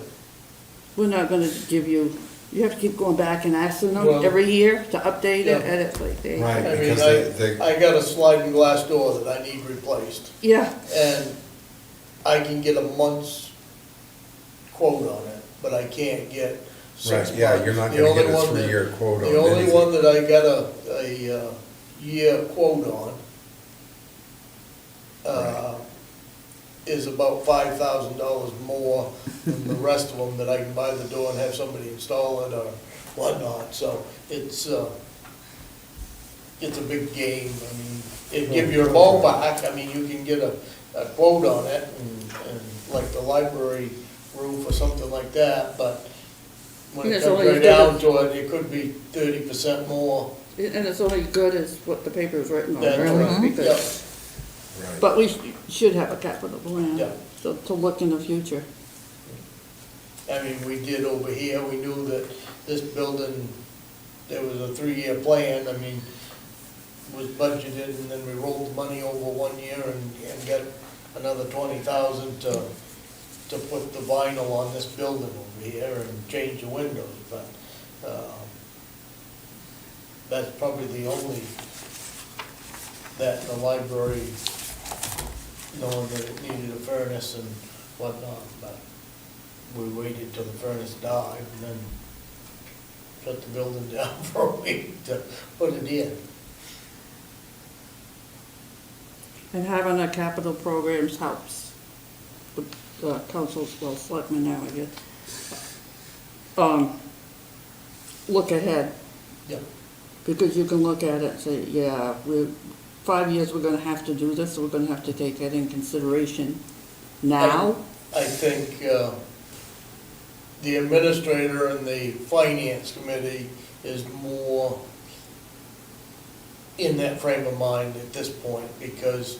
we're not gonna give you," you have to keep going back and asking them Well, every year to update yeah. it, and it's like, they, Right. I mean, Because they- I got a sliding glass door that I need replaced, yeah, and I can get a month's quote on it, but I can't get 6 months. Right, yeah, you're not The gonna only get a one that- 3-year quote on The only anything. one that I got a year quote on is about $5,000 more than the rest of them that I can buy the door and have somebody install it or whatnot, so it's a big game. I mean, it give you a ballpark, I mean, you can get a quote on it and like the library roof or something like that, but when And it it's comes only right as good down as- to it, it could be 30% more. and it's only as good as what the paper's written on, That's really, right. because, Right. but we should have a capital plan, Yeah. so to look in the future. I mean, we did over here, we knew that this building, there was a 3-year plan, I mean, was budgeted, and then we rolled the money over 1 year and got another 20,000 to put the vinyl on this building over here and change the windows, but, that's probably the only, that in the library, knowing that it needed a furnace and whatnot, but we waited till the furnace died and then shut the building down for a week to put it in. And having a capital programs helps the councils, well, selectmen now, I guess. Look ahead, Yeah. because you can look at it and say, yeah, 5 years, we're gonna have to do this, so we're gonna have to take that in consideration now. I think the administrator and the finance committee is more in that frame of mind at this point, because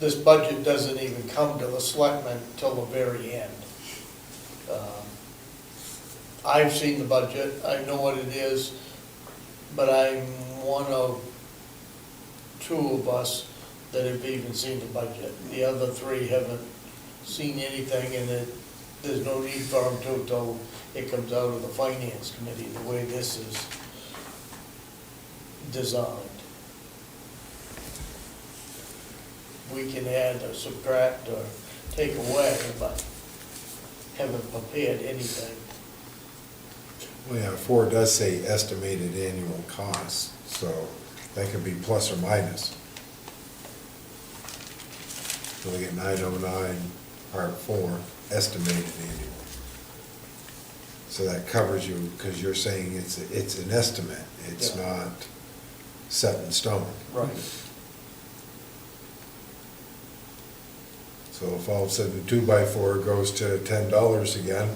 this budget doesn't even come to the selectmen till the very end. I've seen the budget, I know what it is, but I'm one of 2 of us that have even seen the budget. The other three haven't seen anything, and there's no need for them to until it comes out of the finance committee, the way this is designed. We can add or subtract or take away, but haven't prepared anything. Well, yeah, 4 does say estimated annual costs, so that could be plus or minus. So we get 909, part 4, estimated annual. So that covers you, because you're saying it's an estimate, it's Yeah. not set in stone. Right. So if all of a sudden the 2x4 goes to $10 again.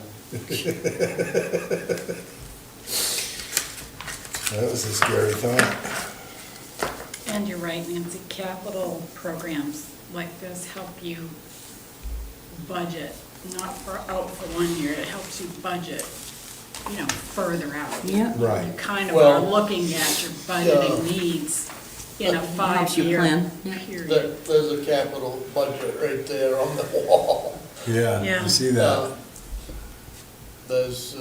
That was a scary thought. And you're right, Nancy, capital programs like this help you budget, not out for 1 year, it helps you budget, further out. Yeah. Right. You kind of Well, are looking at your budgeting needs in a Helps you 5-year plan, yeah. period. There's a capital budget right there on the wall. Yeah, Yeah. you see that? There's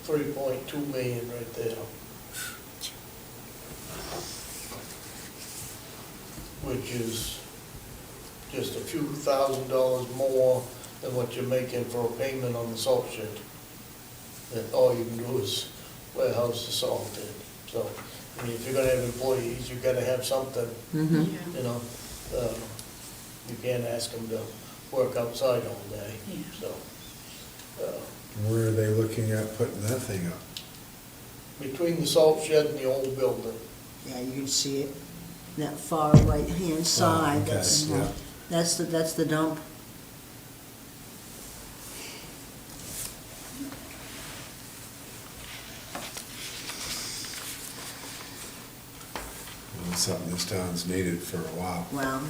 3.2 million right there. Which is just a few $1,000s more than what you're making for a payment on the salt shed. That all you can do is warehouse the salt in. So, I mean, if you're gonna have employees, you've gotta have something, Mhm. Yeah. you know. You can't ask them to work outside all day, Yeah. so. Where are they looking at putting that thing up? Between the salt shed and the old building. Yeah, you can see it, that far right-hand side, okay, that's, yeah. that's the dump. Well, it's something this town's needed for a while. Well,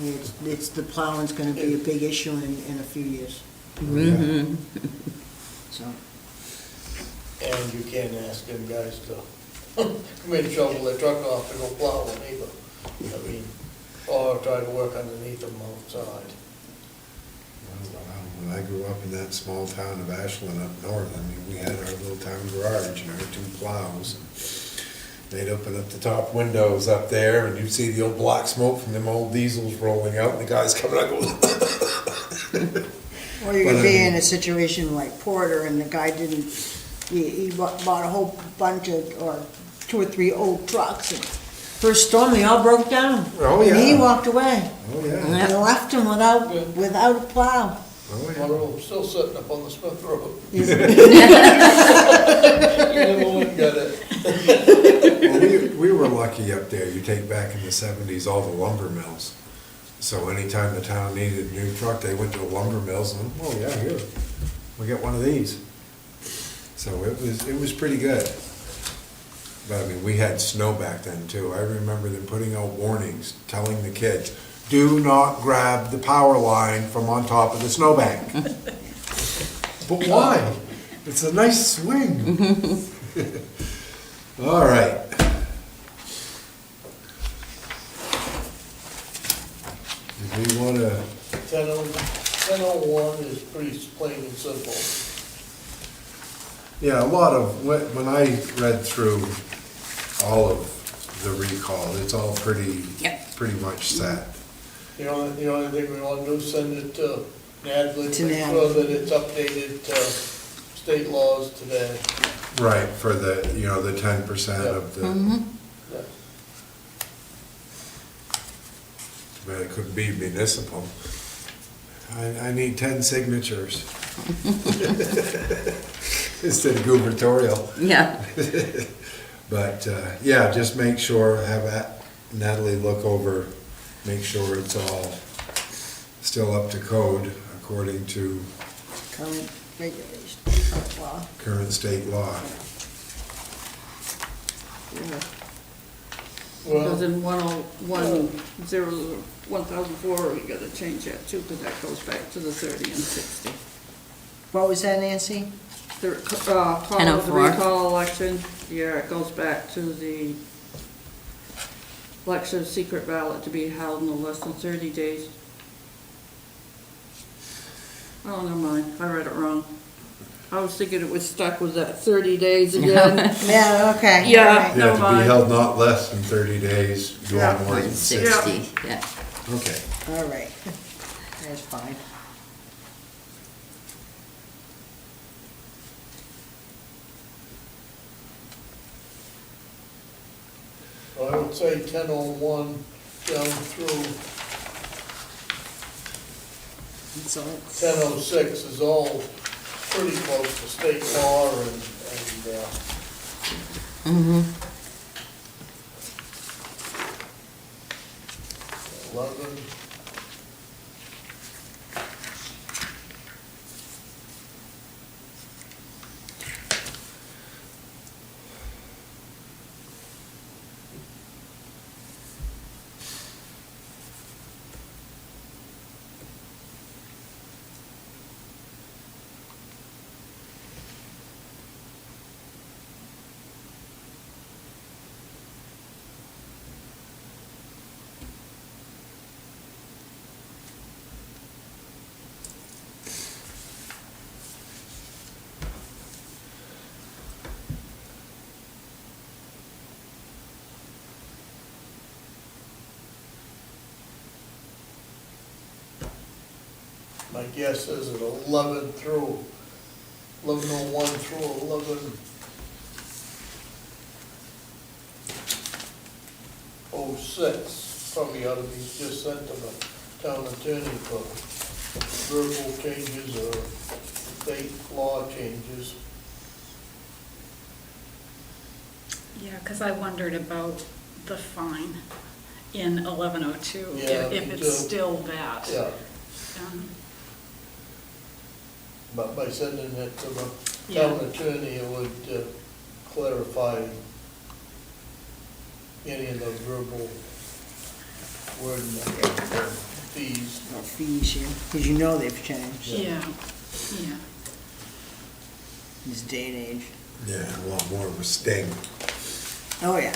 it's, the plowing's gonna be a big issue in a few years, Mhm. so. And you can't ask them guys to come in and shovel their truck off to go plowing either. I mean, or try to work underneath them outside. Well, when I grew up in that small town of Ashland up north, I mean, we had our little town garage and our 2 plows. They'd open up the top windows up there and you'd see the old black smoke from them old diesels rolling out and the guys coming out going, Or you But could I be mean- in a situation like Porter and the guy didn't, he bought a whole bunch of, or 2 or 3 old trucks and first storm, they all broke down. Oh, And he yeah. walked away oh, yeah, and left them without a plow. oh, One yeah. of them still sitting up on the Smith Road. You never went and got it. Well, we were lucky up there, you take back in the 70s, all the lumber mills. So anytime the town needed a new truck, they went to the lumber mills and, oh yeah, here, we got one of these. So it was pretty good. But I mean, we had snow back then too. I remember them putting out warnings, telling the kids, do not grab the power line from on top of the snowbank. But why? It's a nice swing. All right. Did we want to, 1001 is pretty plain and simple. yeah, a lot of, when I read through all of the recall, it's all pretty, Yep. pretty much set. The only thing we want to do is send it to Natalie, To make sure that it's updated to state laws today. Right, for the, the 10% of the, Yeah. but it could be municipal. I need 10 signatures. Instead of gubernatorial. Yeah. But, yeah, just make sure, have Natalie look over, make sure it's all still up to code according to Current regulation, current law. current state law. Because Well, in 1004, we gotta change that too, because that goes back to the 30 and 60. What was that, Nancy? The, call of the 1004. recall election, yeah, it goes back to the election of secret ballot to be held no less than 30 days. Oh, never mind, I read it wrong. I was thinking it was stuck with that 30 days again. Yeah, okay. Yeah. all right. Yeah, Never to be mind. held not less than 30 days, go Yeah. on more than 60. 60, yeah. Okay. All right, that's fine. So I would say 10:01 down through So it's, 10:06 is all pretty close to state law and Mm-hmm. 11. My guess is at 11 through, 11:01 through 11:06, probably ought to be just sent to the town attorney for verbal changes or state law changes. Yeah, because I wondered about the fine in 1102, Yeah, if me it's too. still that. Yeah, Um, but by sending it to the Yeah. town attorney, it would clarify any of the verbal wording of the fees. fees, yeah, because you know they've changed Yeah, yeah. this day and age. Yeah, a lot more of a sting. Oh, yeah,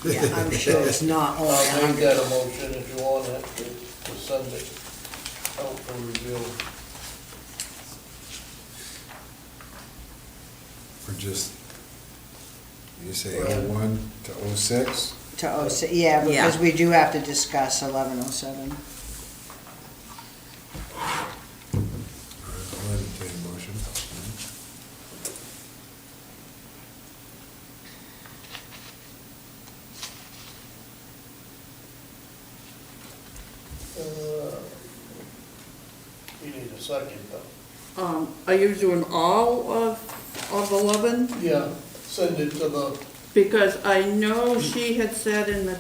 yeah, I'm sure it's not only I'll make 100. that a motion if you want it, to send it out for review. For just, you say 01 to 06? To, oh, so, yeah, Yeah. because we do have to discuss 1107. I'll entertain a motion. You need a second though. Are you doing all of 11? Yeah, send it to the, Because I know she had said in the,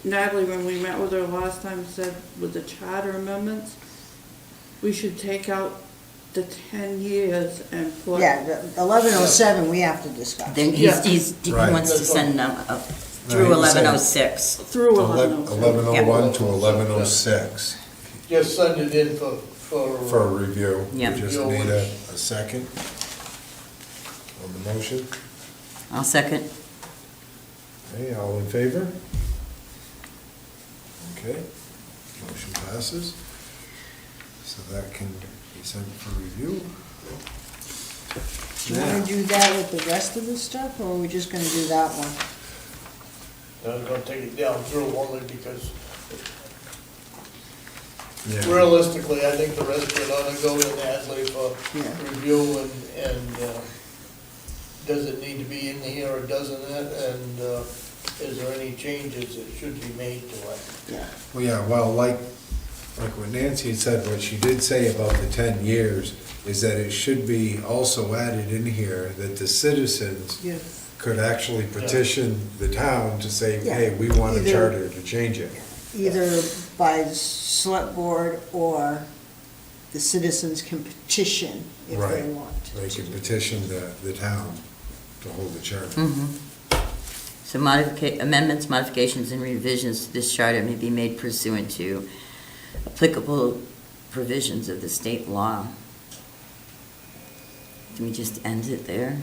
Natalie, when we met with her last time, said with the charter amendments, we should take out the 10 years and put. Yeah, the 1107, we have to discuss. Then Yeah. he Right. wants to send them up through No, he said- 1106. Through 1107. 1101 to 1106 just send it in for, for a review. Yeah. We just need a second on the motion. I'll second. Okay, all in favor? Okay, motion passes. So that can be sent for review. Do you want to do that with the rest of the stuff, or are we just gonna do that one? I was gonna take it down through only because Yeah. realistically, I think the rest of it ought to go to Natalie for Yeah. review and does it need to be in here or doesn't it? And is there any changes that should be made to it? Yeah. Well, yeah, well, like what Nancy had said, what she did say about the 10 years is that it should be also added in here that the citizens Yes. could actually petition the town to say, Yeah. hey, we want a Either- charter to change it. Either by select board or the citizens can petition if they Right. want. They could petition the town to hold the charter. Mhm. So amendments, modifications, and revisions to this charter may be made pursuant to applicable provisions of the state law. Can we just end it there?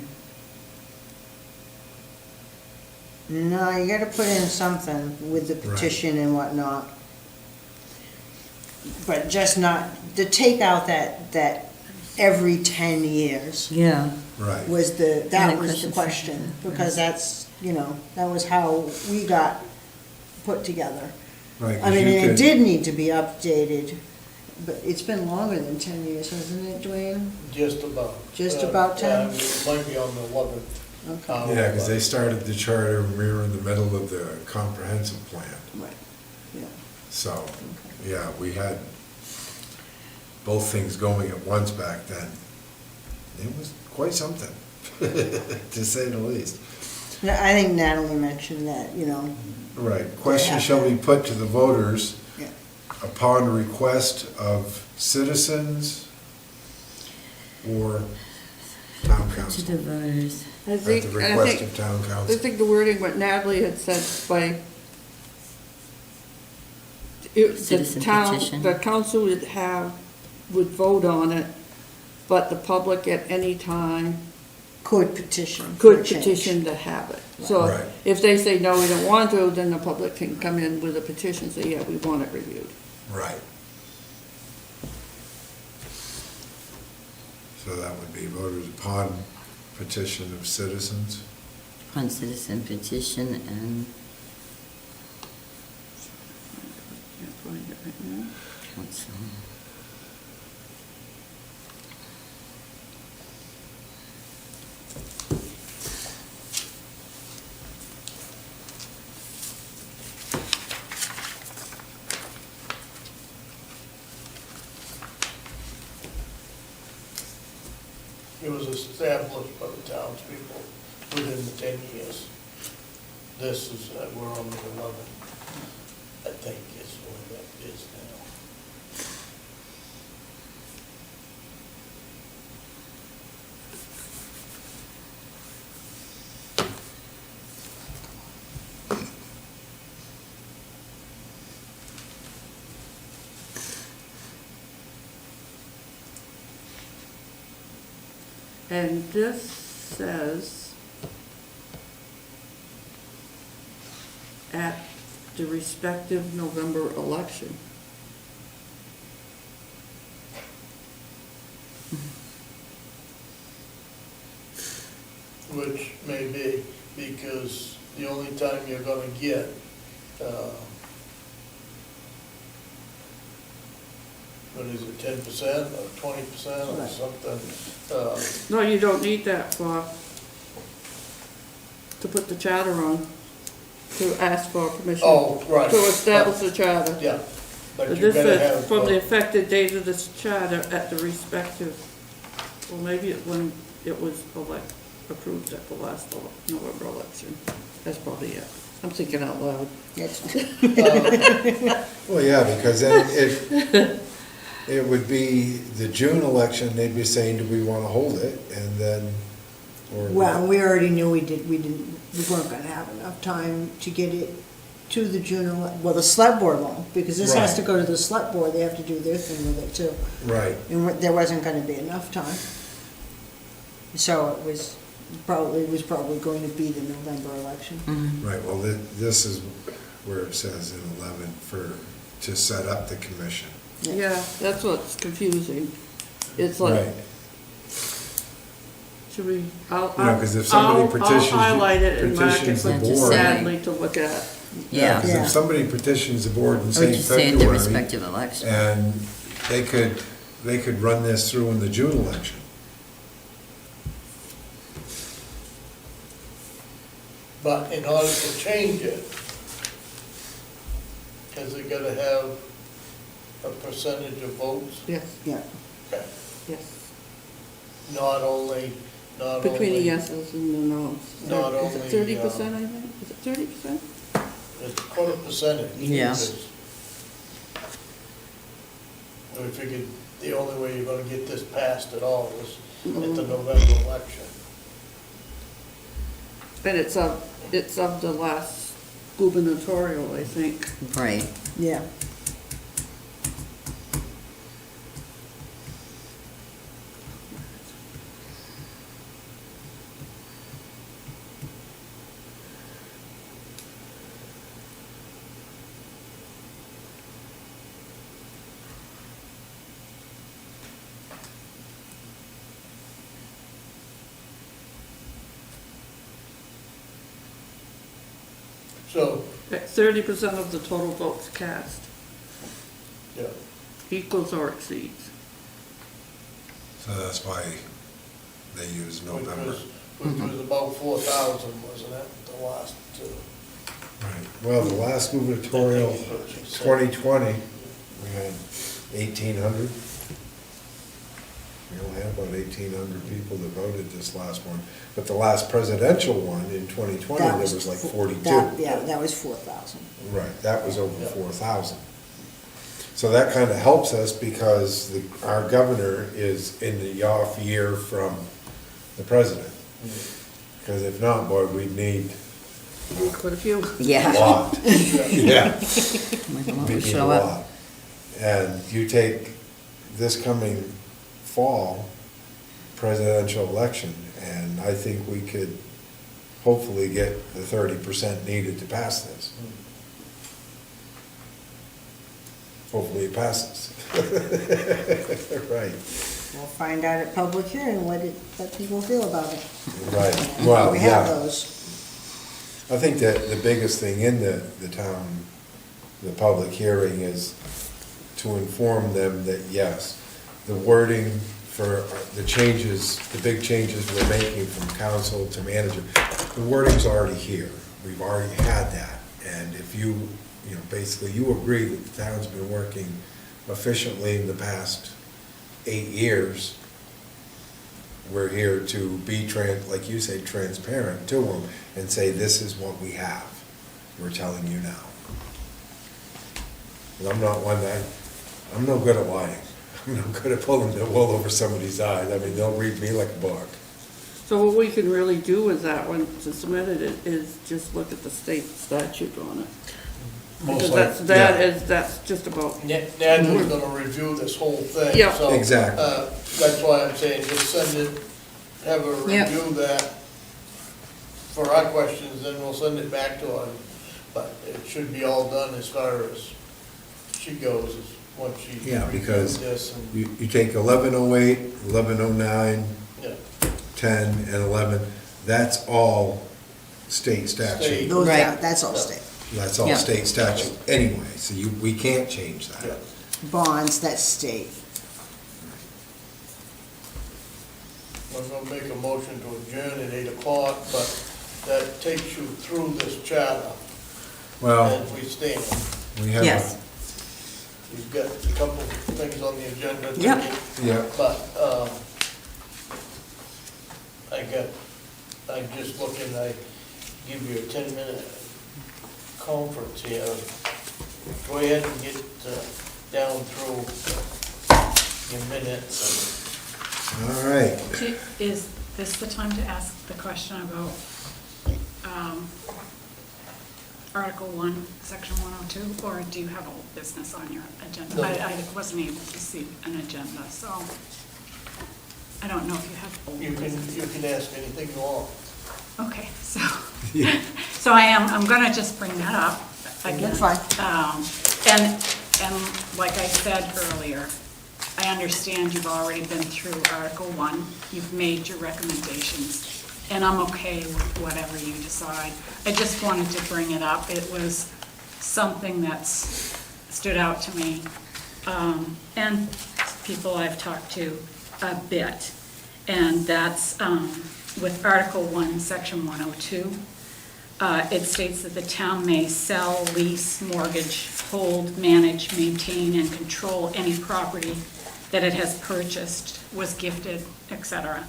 No, you gotta put in something with the Right. petition and whatnot. But just not, to take out that every 10 years Yeah. Right. was that the was the questions. question. Because that's, that was how we got put together. Right, 'cause I mean, you it could- did need to be updated, but it's been longer than 10 years, hasn't it, Dwayne? Just about. Just about 10? It might be on the 11th. Okay. Yeah, because they started the charter, when we were in the middle of the comprehensive plan. Right, yeah. So, yeah, we had both things going at once back then. It was quite something, to say the least. No, I think Natalie mentioned that, Right, question shall be put to the voters yeah. upon request of citizens or town To council. the voters. I At think, the I request think, of town I council. think the wording what Natalie had said by Citizen the town, petition. the council would vote on it, but the public at any time Could petition. for a could change. petition to have it. So Right. if they say, no, we don't want to, then the public can come in with a petition, say, yeah, we want it reviewed. Right. So that would be voters upon petition of citizens. On citizen petition and Can't find it right now. council. It was established by the townspeople within the 10 years. This is, we're on the 11th, I think is what that is now. And this says at the respective November election. Which may be, because the only time you're gonna get, what is it, 10% or 20% or Right. something? No, you don't need that to put the charter on, to ask for permission. Oh, right. To establish the charter. Yeah, but But you this gotta says, have. from the effective date of this charter at the respective, well, maybe when it was approved at the last November election. That's probably it. I'm thinking out loud. Well, yeah, because then it would be the June election, they'd be saying, do we want to hold it? And then, or. Well, we already knew we weren't gonna have enough time to get it to the well, the select board won't, because this has to Right. go to the select board, they have to do their thing with it too. Right, And there wasn't gonna be enough time. So it was probably going to be the November election. right, well, this is where it says in 11 to set up the commission. Yeah, that's what's confusing. It's Right, like, should we, I'll 'cause if somebody petitions you- I'll highlight it and mark it petitions the for board- sadly to look at. yeah, because Yeah. if somebody petitions the board in, Or say, just say at the February, respective election. and they could run this through in the June election. But in order to change it, is it gonna have a percentage of votes? Yes, Yeah, Okay. yes. Not only. Between the yeses and the noes. Not Is it only, 30%, I think? Is it 30%? It's quite a percentage. Yeah. We figured the only way you're gonna get this passed at all is at Mm-hmm. the November election. And it's of the last gubernatorial, I think. Right. yeah. So, 30% of the total votes cast yeah, equals or exceeds. So that's why they use which November. was about 4,000, wasn't it, the last, Right. Well, the last gubernatorial, 2020, we had 1,800. We only had about 1,800 people that voted this last one. But the last presidential one in 2020, there was like 42. Yeah, that was 4,000. Right, that was over Yeah. 4,000. So that kind of helps us because our governor is in the off year from the president. Because if not, boy, we'd need Quite a few. a Yeah. lot. Yeah. Might want We to need show a up. lot. And you take this coming fall presidential election, and I think we could hopefully get the 30% needed to pass this. Hopefully it passes. Right, We'll find out at public hearing what people feel about it. right. Well, We have yeah. those. I think that the biggest thing in the town, the public hearing, is to inform them that, yes, the wording for the changes, the big changes we're making from council to manager, the wording's already here. We've already had that. And if you basically, you agree that the town's been working efficiently in the past 8 years, we're here to be, like you say, transparent to them and say, this is what we have. We're telling you now. And I'm not one that, I'm no good at lying. I'm no good at pulling the wool over somebody's eyes. I mean, they'll read me like a book. So what we can really do with that one to submit it is just look at the state statute on it. Because that's just about, Ned was gonna review this whole thing, Yeah. so. Exactly. That's why I'm saying, just send it, have her Yep. review that for our questions, then we'll send it back to her. But it should be all done as far as she goes, is once she Yeah, because reviewed this and, you take 1108, 1109, yeah. 10, and 11, that's all state statute. State. Those, Right. that's all Yeah. state. That's all Yeah. state statute anyway, so we can't change Yeah. that. Bonds, that's state. I'm gonna make a motion to adjourn at 8 o'clock, but that takes you through this charter Well, as we stand. we have, Yes. We've got a couple of things on the agenda. to Yep. get, yeah, But, I'm just looking, I give you a 10-minute conference here. Go ahead and get down through your minutes. all right. Is this the time to ask the question about Article 1, Section 102, or do you have old business on your agenda? No. I wasn't able to see an agenda, so I don't know if you have old You business. can ask anything you want. Okay, so, Yeah. so I'm gonna just bring that up again. That's fine. And like I said earlier, I understand you've already been through Article 1, you've made your recommendations, and I'm okay with whatever you decide. I just wanted to bring it up. It was something that's stood out to me, and people I've talked to a bit. And that's with Article 1, Section 102. It states that the town may sell, lease, mortgage, hold, manage, maintain, and control any property that it has purchased, was gifted, etc.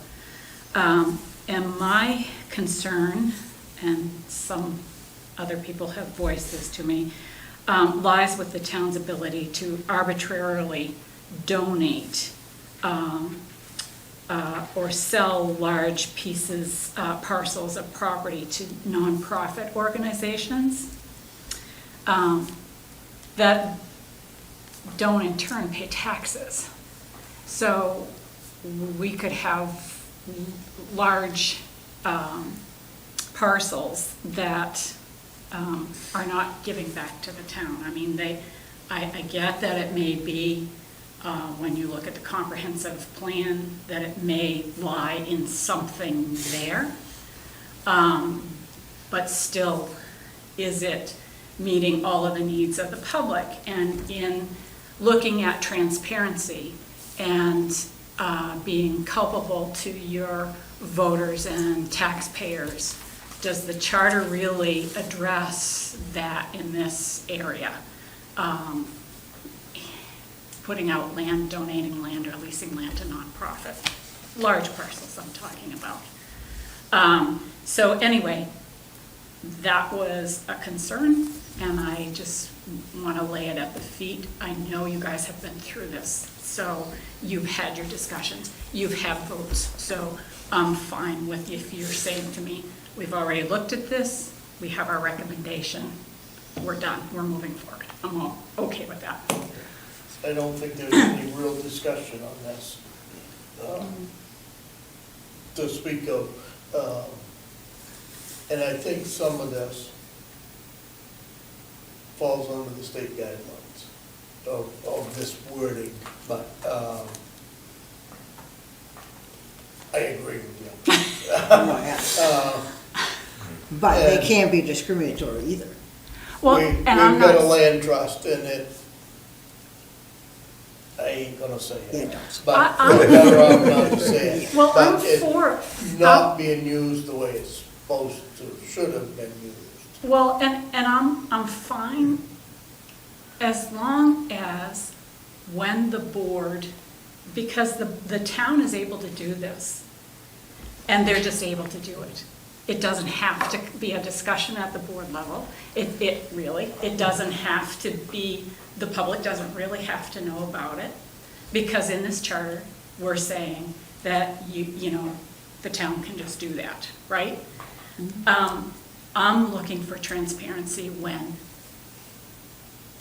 And my concern, and some other people have voiced this to me, lies with the town's ability to arbitrarily donate or sell large pieces, parcels of property to nonprofit organizations that don't in turn pay taxes. So we could have large parcels that are not giving back to the town. I mean, I get that it may be, when you look at the comprehensive plan, that it may lie in something there. But still, is it meeting all of the needs of the public? And in looking at transparency and being culpable to your voters and taxpayers, does the charter really address that in this area? Putting out land, donating land, or leasing land to nonprofit, large parcels I'm talking about. So anyway, that was a concern, and I just want to lay it at the feet. I know you guys have been through this, so you've had your discussions, you've had votes, so I'm fine with if you're saying to me, we've already looked at this, we have our recommendation, we're done, we're moving forward. I'm all okay with that. I don't think there's any real discussion on this, to speak of. And I think some of this falls under the state guidelines of this wording, but I agree with you. Oh, yeah. But they can't be discriminatory either. Well, We've and I'm got a not, land trust and it, I ain't gonna say Yeah, it, don't. but I'm- I'm better off not to say it. well, I'm But it for, not being used the way it's supposed to, should have been used. well, and I'm fine as long as when the board, because the town is able to do this, and they're just able to do it. It doesn't have to be a discussion at the board level. It doesn't have to be, the public doesn't really have to know about it, because in this charter, we're saying that the town can just do that, right? I'm looking for transparency when,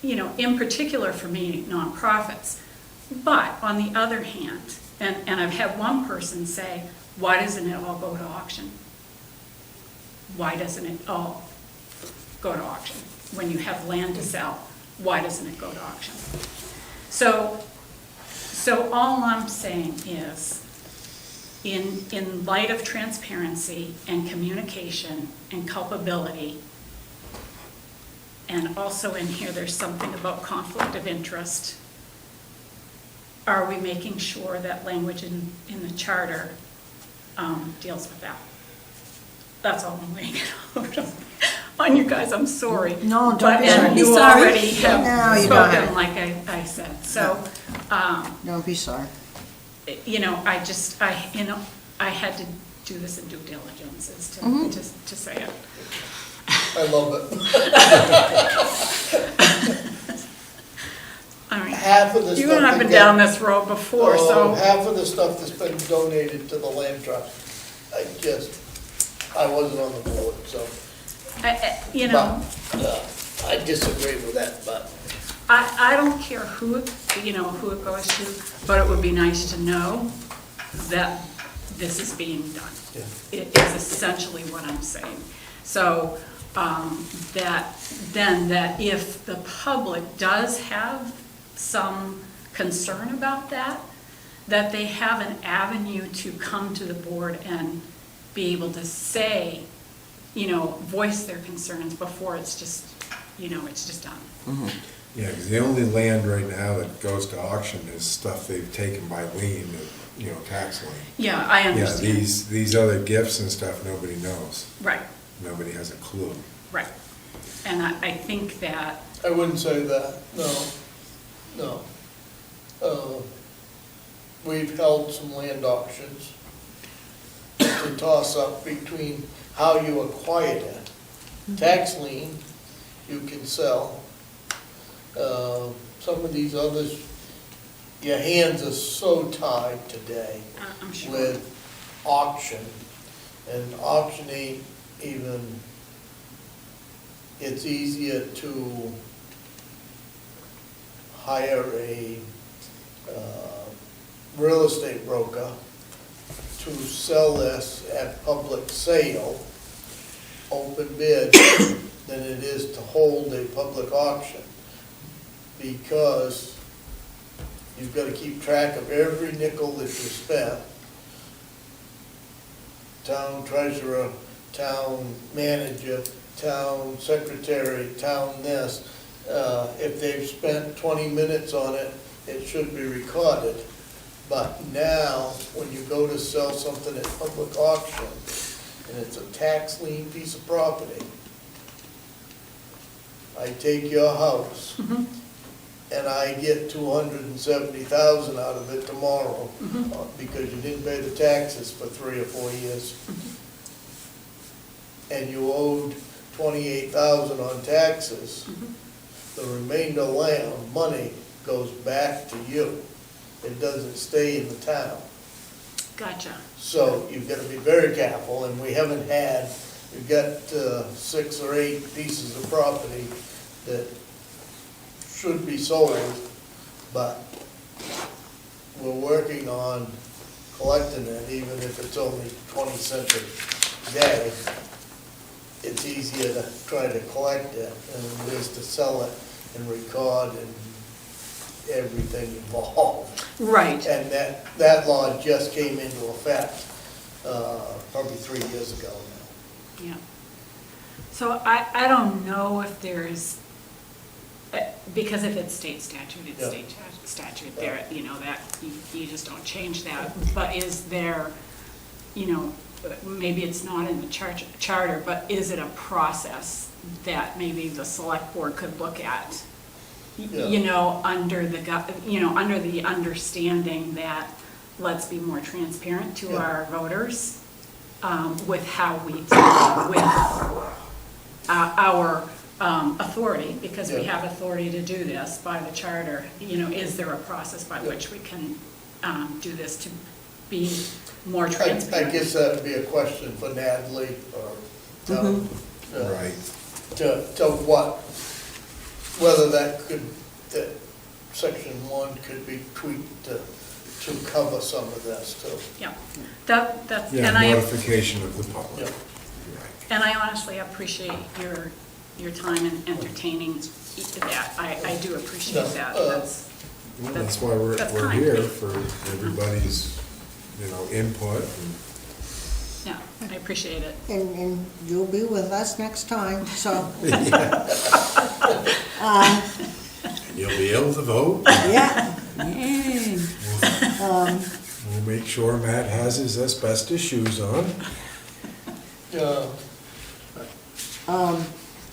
in particular for me, nonprofits. But on the other hand, and I've had one person say, why doesn't it all go to auction? Why doesn't it all go to auction? When you have land to sell, why doesn't it go to auction? So all I'm saying is, in light of transparency and communication and culpability, and also in here there's something about conflict of interest, are we making sure that language in the charter deals with that? That's all I'm laying it out on you guys, I'm sorry. No, don't But be and sorry. you Be sorry. already have No, you don't spoken, have. like I said, so, Don't be sorry. I had to do this in due diligence, is to say it. I love it. I mean, Half of the stuff. you've been up that and get- down this road before, so. Half of the stuff that's been donated to the land trust, I wasn't on the board, so. I I disagree with that, but I don't care who it goes to, but it would be nice to know that this is being done. Yeah. It is essentially what I'm saying. So, that if the public does have some concern about that they have an avenue to come to the board and be able to say, voice their concerns before it's just, it's just done. Yeah, because the only land right now that goes to auction is stuff they've taken by lien, tax lien. Yeah, I Yeah, understand. these other gifts and stuff, nobody knows. Right, Nobody has a clue. right. And I think that, I wouldn't say that, no. We've held some land auctions to toss up between how you acquired it. Tax lien, you can sell. Some of these others, your hands are so tied today I'm sure. with auction, and auction ain't even, it's easier to hire a real estate broker to sell this at public sale, open bid, than it is to hold a public auction. Because you've got to keep track of every nickel that you spent. Town treasurer, town manager, town secretary, town this, if they've spent 20 minutes on it, it should be recorded. But now, when you go to sell something at public auction, and it's a tax lien piece of property, I take your house, and I get 270,000 out of it tomorrow, because you didn't pay the taxes for 3 or 4 years. And you owed 28,000 on taxes, the remainder money goes back to you. It doesn't stay in the town. Gotcha. So you've got to be very careful, and we've got 6 or 8 pieces of property that should be sold, but we're working on collecting it, even if it's only 20 cents a day. It's easier to try to collect it than it is to sell it and record and everything involved. Right. And that law just came into effect, probably 3 years ago now. Yeah. So I don't know if there's, because if it's state statute, it's Yeah. state statute there, you know, that, you just don't change that. But is there, you know, maybe it's not in the charter, but is it a process that maybe the select board could look at? Yeah. You know, under the understanding that, let's be more transparent to Yeah. our voters with how we deal with our authority, because we Yeah. have authority to do this by the charter. You know, is there a process by which we can do this to be more I transparent? guess that would be a question for Natalie or Tom. Right. To whether that section 1 could be tweaked to cover some of this too. Yeah, that's, Yeah, and I, notification of the public. Yeah. Right. and I honestly appreciate your time in entertaining that. I do appreciate that. That's, Well, that's why we're that's we're kind. here, for everybody's, input. And yeah, I appreciate it. And you'll be with us next time, so, you'll be able to vote. yeah. Yay. We'll make sure Matt has his asbestos shoes on.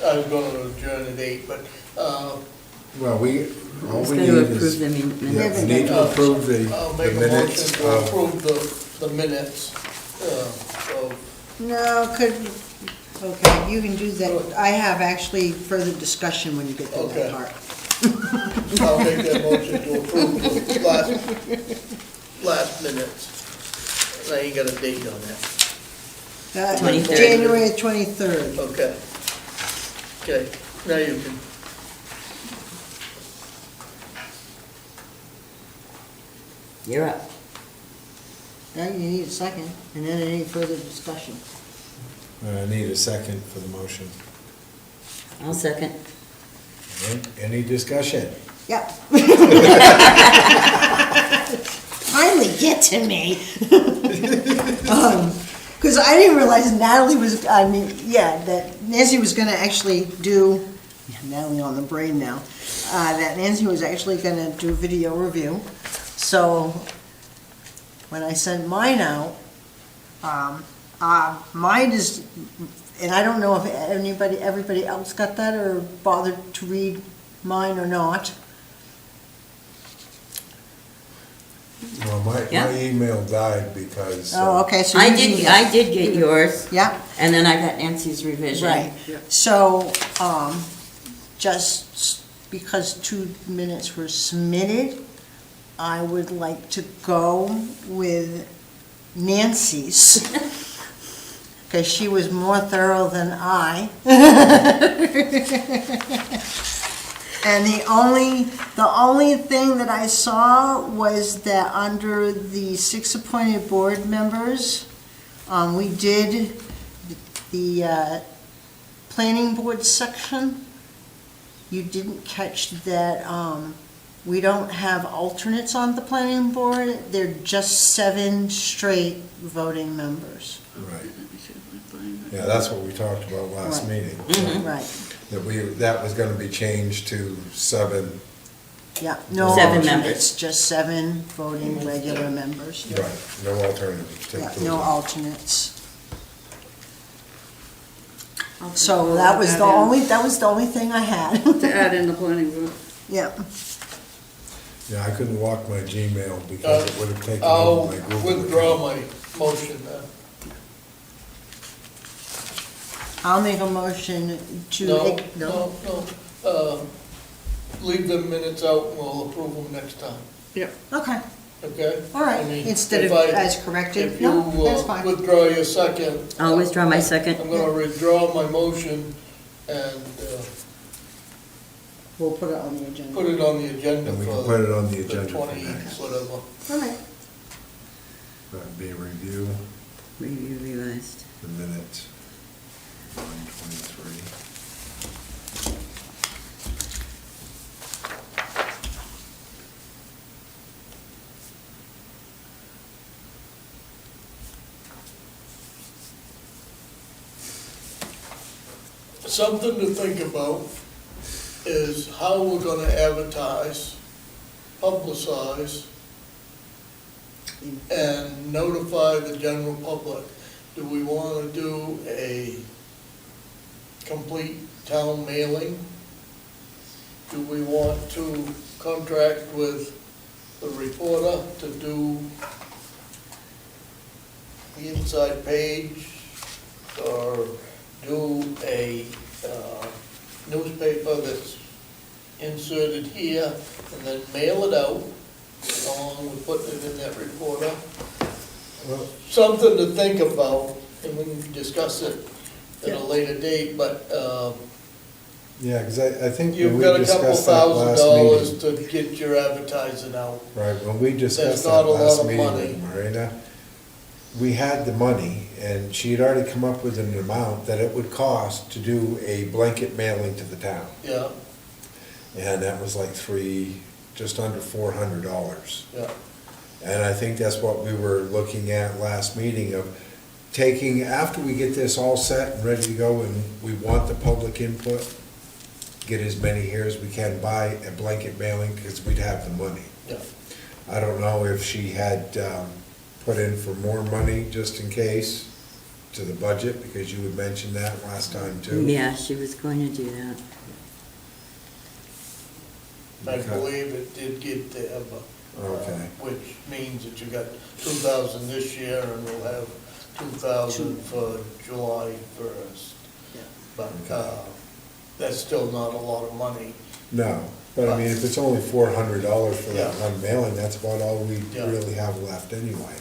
I was going to adjourn at 8, but Well, all we Who's need going to approve is, the yeah, we need to approve I'll the make a motion minutes to of, approve the minutes of, No, okay, you can do that. I have actually further discussion when you get to Okay. that part. I'll make that motion to approve the last minutes. I ain't got a date on that. 23rd. January 23rd. Okay. Okay, now you can. You're up. Now you need a second, and then any further discussion. I need a second for the motion. I'll second. All right, any discussion? Yep. Finally get to me. Because I didn't realize Natalie was, that Nancy was gonna actually do, Natalie on the brain now, that Nancy was actually gonna do video review. So when I sent mine out, mine is, and I don't know if everybody else got that or bothered to read mine or not. Well, my Yeah. email died because. Oh, okay, so I you did, do I that. did get yours, Yeah, and then I got Nancy's revision. right. So, just because 2 minutes were submitted, I would like to go with Nancy's. Because she was more thorough than I. And the only thing that I saw was that under the 6 appointed board members, we did the planning board section. You didn't catch that we don't have alternates on the planning board, they're just 7 straight voting members. Right. Let me see if I find it. Yeah, that's what we talked about last Right. meeting. Right, That was gonna be changed to 7, yeah, no 7 members. alternates, just 7 voting regular members. right, no alternatives. Take Yeah, those no out. alternates. I'll So just that was add the in- only, that was the only thing I had. To add in the planning board. Yeah, Yeah, I couldn't walk my Gmail because it would have taken I'll over my Google. withdraw account. my motion then. I'll make a motion to. No. Leave the minutes out and we'll approve them next time, Yep. Okay, okay? all right, I mean, instead if of I- as corrected, If no, you that's fine. withdraw your second. I'll withdraw my second. I'm gonna withdraw my motion and We'll put it on the agenda. put it on the agenda And we can for put it on the the agenda for 20, next. whatever. All right, That'd be a review, Review revised. the minutes, 123. Something to think about is how we're gonna advertise, publicize, and notify the general public. Do we wanna do a complete town mailing? Do we want to contract with the reporter to do the inside page? Or do a newspaper that's inserted here and then mail it out along with putting it in that reporter? Well, Something to think about, and we can discuss it at a later date, but yeah, because I think when you've we got a couple discussed that $1,000 last meeting. to get your advertising out. Right, when we discussed That's that not a lot last of meeting money. with Marina, we had the money, and she had already come up with an amount that it would cost to do a blanket mailing to the town. Yeah, And that was like just under $400. yeah, And I think that's what we were looking at last meeting of taking, after we get this all set and ready to go, and we want the public input, get as many here as we can, buy a blanket mailing, because we'd have the money. yeah. I don't know if she had put in for more money just in case to the budget, because you had mentioned that last time too. Yeah, she was going to do that. I Okay. believe it did get there, but, Okay. which means that you got 2,000 this year and we'll have 2,000 for July 1st. Yeah. But, Okay. that's still not a lot of money. No, but I mean, if it's only $400 for that Yeah. one mailing, that's about all we Yeah. really have left anyway.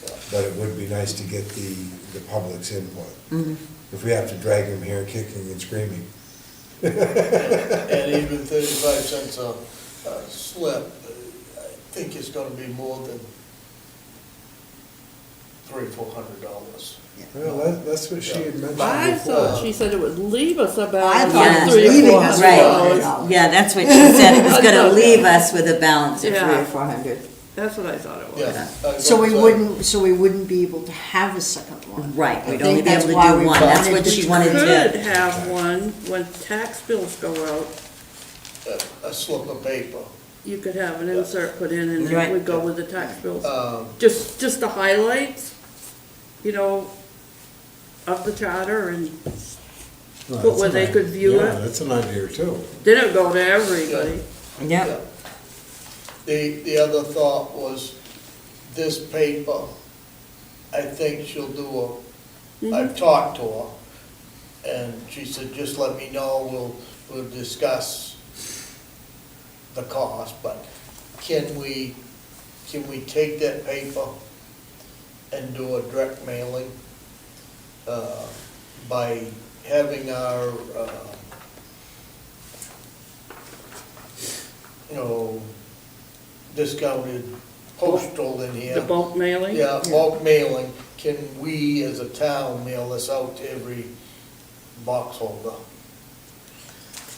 Yeah. But it would be nice to get the public's input. Mhm. If we have to drag them here kicking and screaming. And even 35 cents a slip, I think it's gonna be more than $300-400. Well, that's what she had mentioned I thought before. she said it would leave us I about thought it was leaving us Right. $400. Yeah, that's what she said. It was gonna leave us with a balance of Yeah. 300 or 400. That's what I thought it was. Yeah. So we wouldn't be able to have a second one. Right, I we'd think only be that's able to why do we one. That's wanted what to she do- wanted Could to. have one, when tax bills go out, A slip of paper. you could have an insert put in and it Right. would go with the tax bills. Um, Just the highlights, you know, of the charter and Well, put that's where an they idea. could view Yeah, it. that's an idea too. Then it'd go to everybody. Yeah, The other thought was, this paper, I think she'll do I've talked to her, and she said, just let me know, we'll discuss the cost, but can we take that paper and do a direct mailing? By having our, discounted postal in here. The bulk mailing? Yeah, bulk mailing, can we as a town mail this out to every box holder?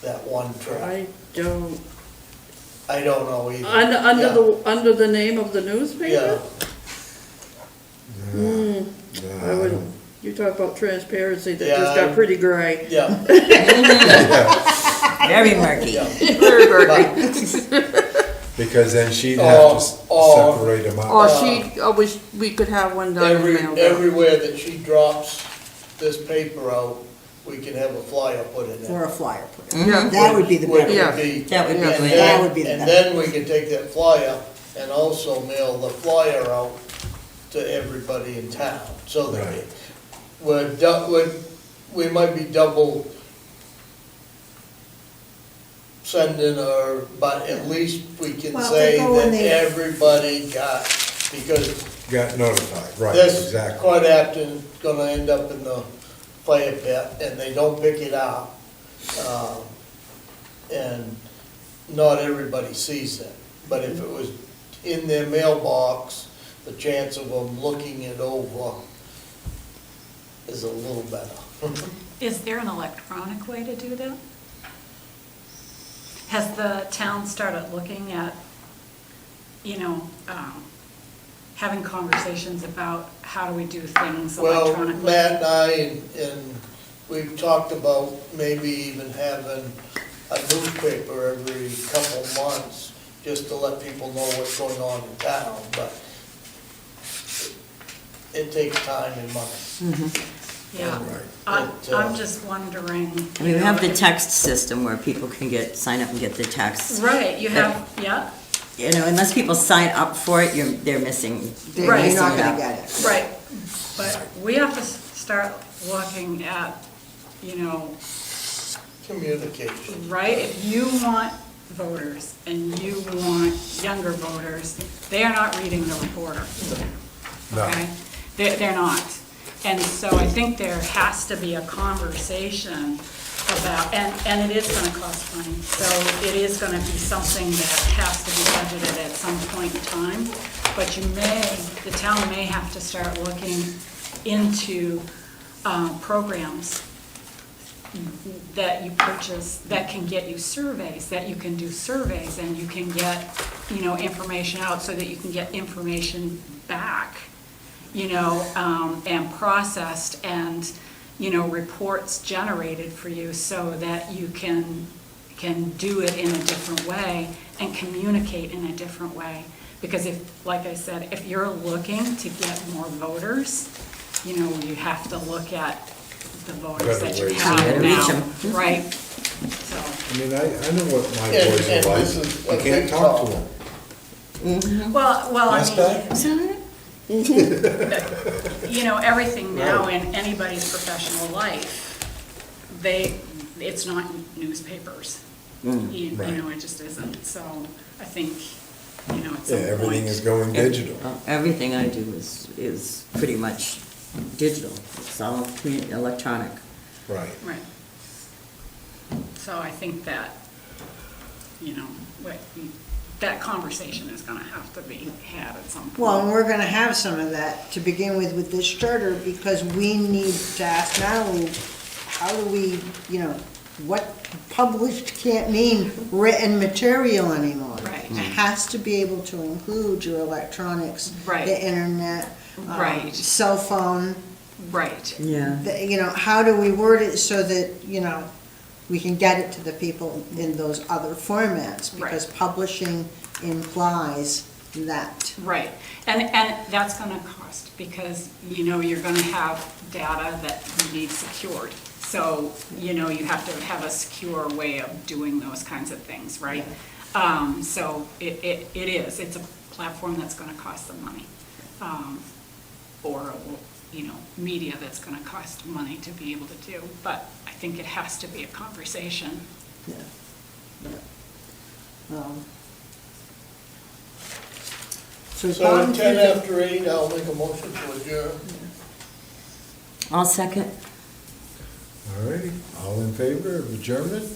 That one trip? I don't I don't know either. Under the name of the newspaper? Yeah, No, I would, you talk about transparency, that Yeah, just got pretty gray. yeah, Very murky. yeah. Very murky. because then she'd have to Or- separate them Or out. we could have one done and mailed out. Everywhere that she drops this paper out, we can have a flyer put in Or there. a flyer put in. Yeah. That would be the Which better. Yeah. would be- That would be and the way. then- That would be the And better. then we can take that flyer and also mail the flyer out to everybody in town, so that Right. we might be double sending or, but at least we can Well, say they go when that they- everybody got, because Got notified, right, this exactly. quite often gonna end up in the fire pit, and they don't pick it up. And not everybody sees it, but if it was in their mailbox, the chance of them looking it over is a little better. Is there an electronic way to do that? Has the town started looking at, having conversations about how do we do things Well, electronically? Matt and I, and we've talked about maybe even having a newspaper every couple months, just to let people know what's going on in town, but it takes time and money. Yeah, Right. I'm just wondering. I mean, we have the text system where people can sign up and get the texts. Right, you have, yeah, You know, unless people sign up for it, they're missing. You're Right. not missing gonna out. get it. right, but we have to start looking at, Communication. right, if you want voters and you want younger voters, they are not reading the reporter. No. Okay? They're not. And so I think there has to be a conversation about, and it is gonna cost money, so it is gonna be something that has to be budgeted at some point in time. But the town may have to start looking into programs that you purchase, that can get you surveys, that you can do surveys, and you can get, information out so that you can get information back, and processed, and, reports generated for you so that you can do it in a different way and communicate in a different way. Because like I said, if you're looking to get more voters, you have to look at the voters that you Better ways. have Gotta reach now, 'em. right? So, I mean, I know what my And- boys and are like, this is you a can't big talk to problem. them. well, I That's mean, bad. everything now Right. in anybody's professional life, it's not newspapers. You Right. know, it just isn't. So I think, at some Yeah, point. everything is going digital. Everything I do is pretty much digital. It's all electronic. Right. Right. So I think that, that conversation is gonna have to be had at some point. Well, and we're gonna have some of that to begin with this charter, because we need to ask not only, how do we, what published can't mean written material anymore. Right. It has to be able to include your electronics, Right. the internet, Right. cell phone, Right. Yeah. how do we word it so that, we can get it to the people in those other formats? Because Right. publishing implies that. Right, and that's gonna cost, because, you're gonna have data that you need secured. So, you have to have a secure way of doing those kinds of things, right? So it's a platform that's gonna cost them money. Or, media that's gonna cost money to be able to do, but I think it has to be a conversation. Yeah. So So bottom at 10 figure- after 8, I'll make a motion to adjourn. I'll second. All righty, all in favor of adjournment?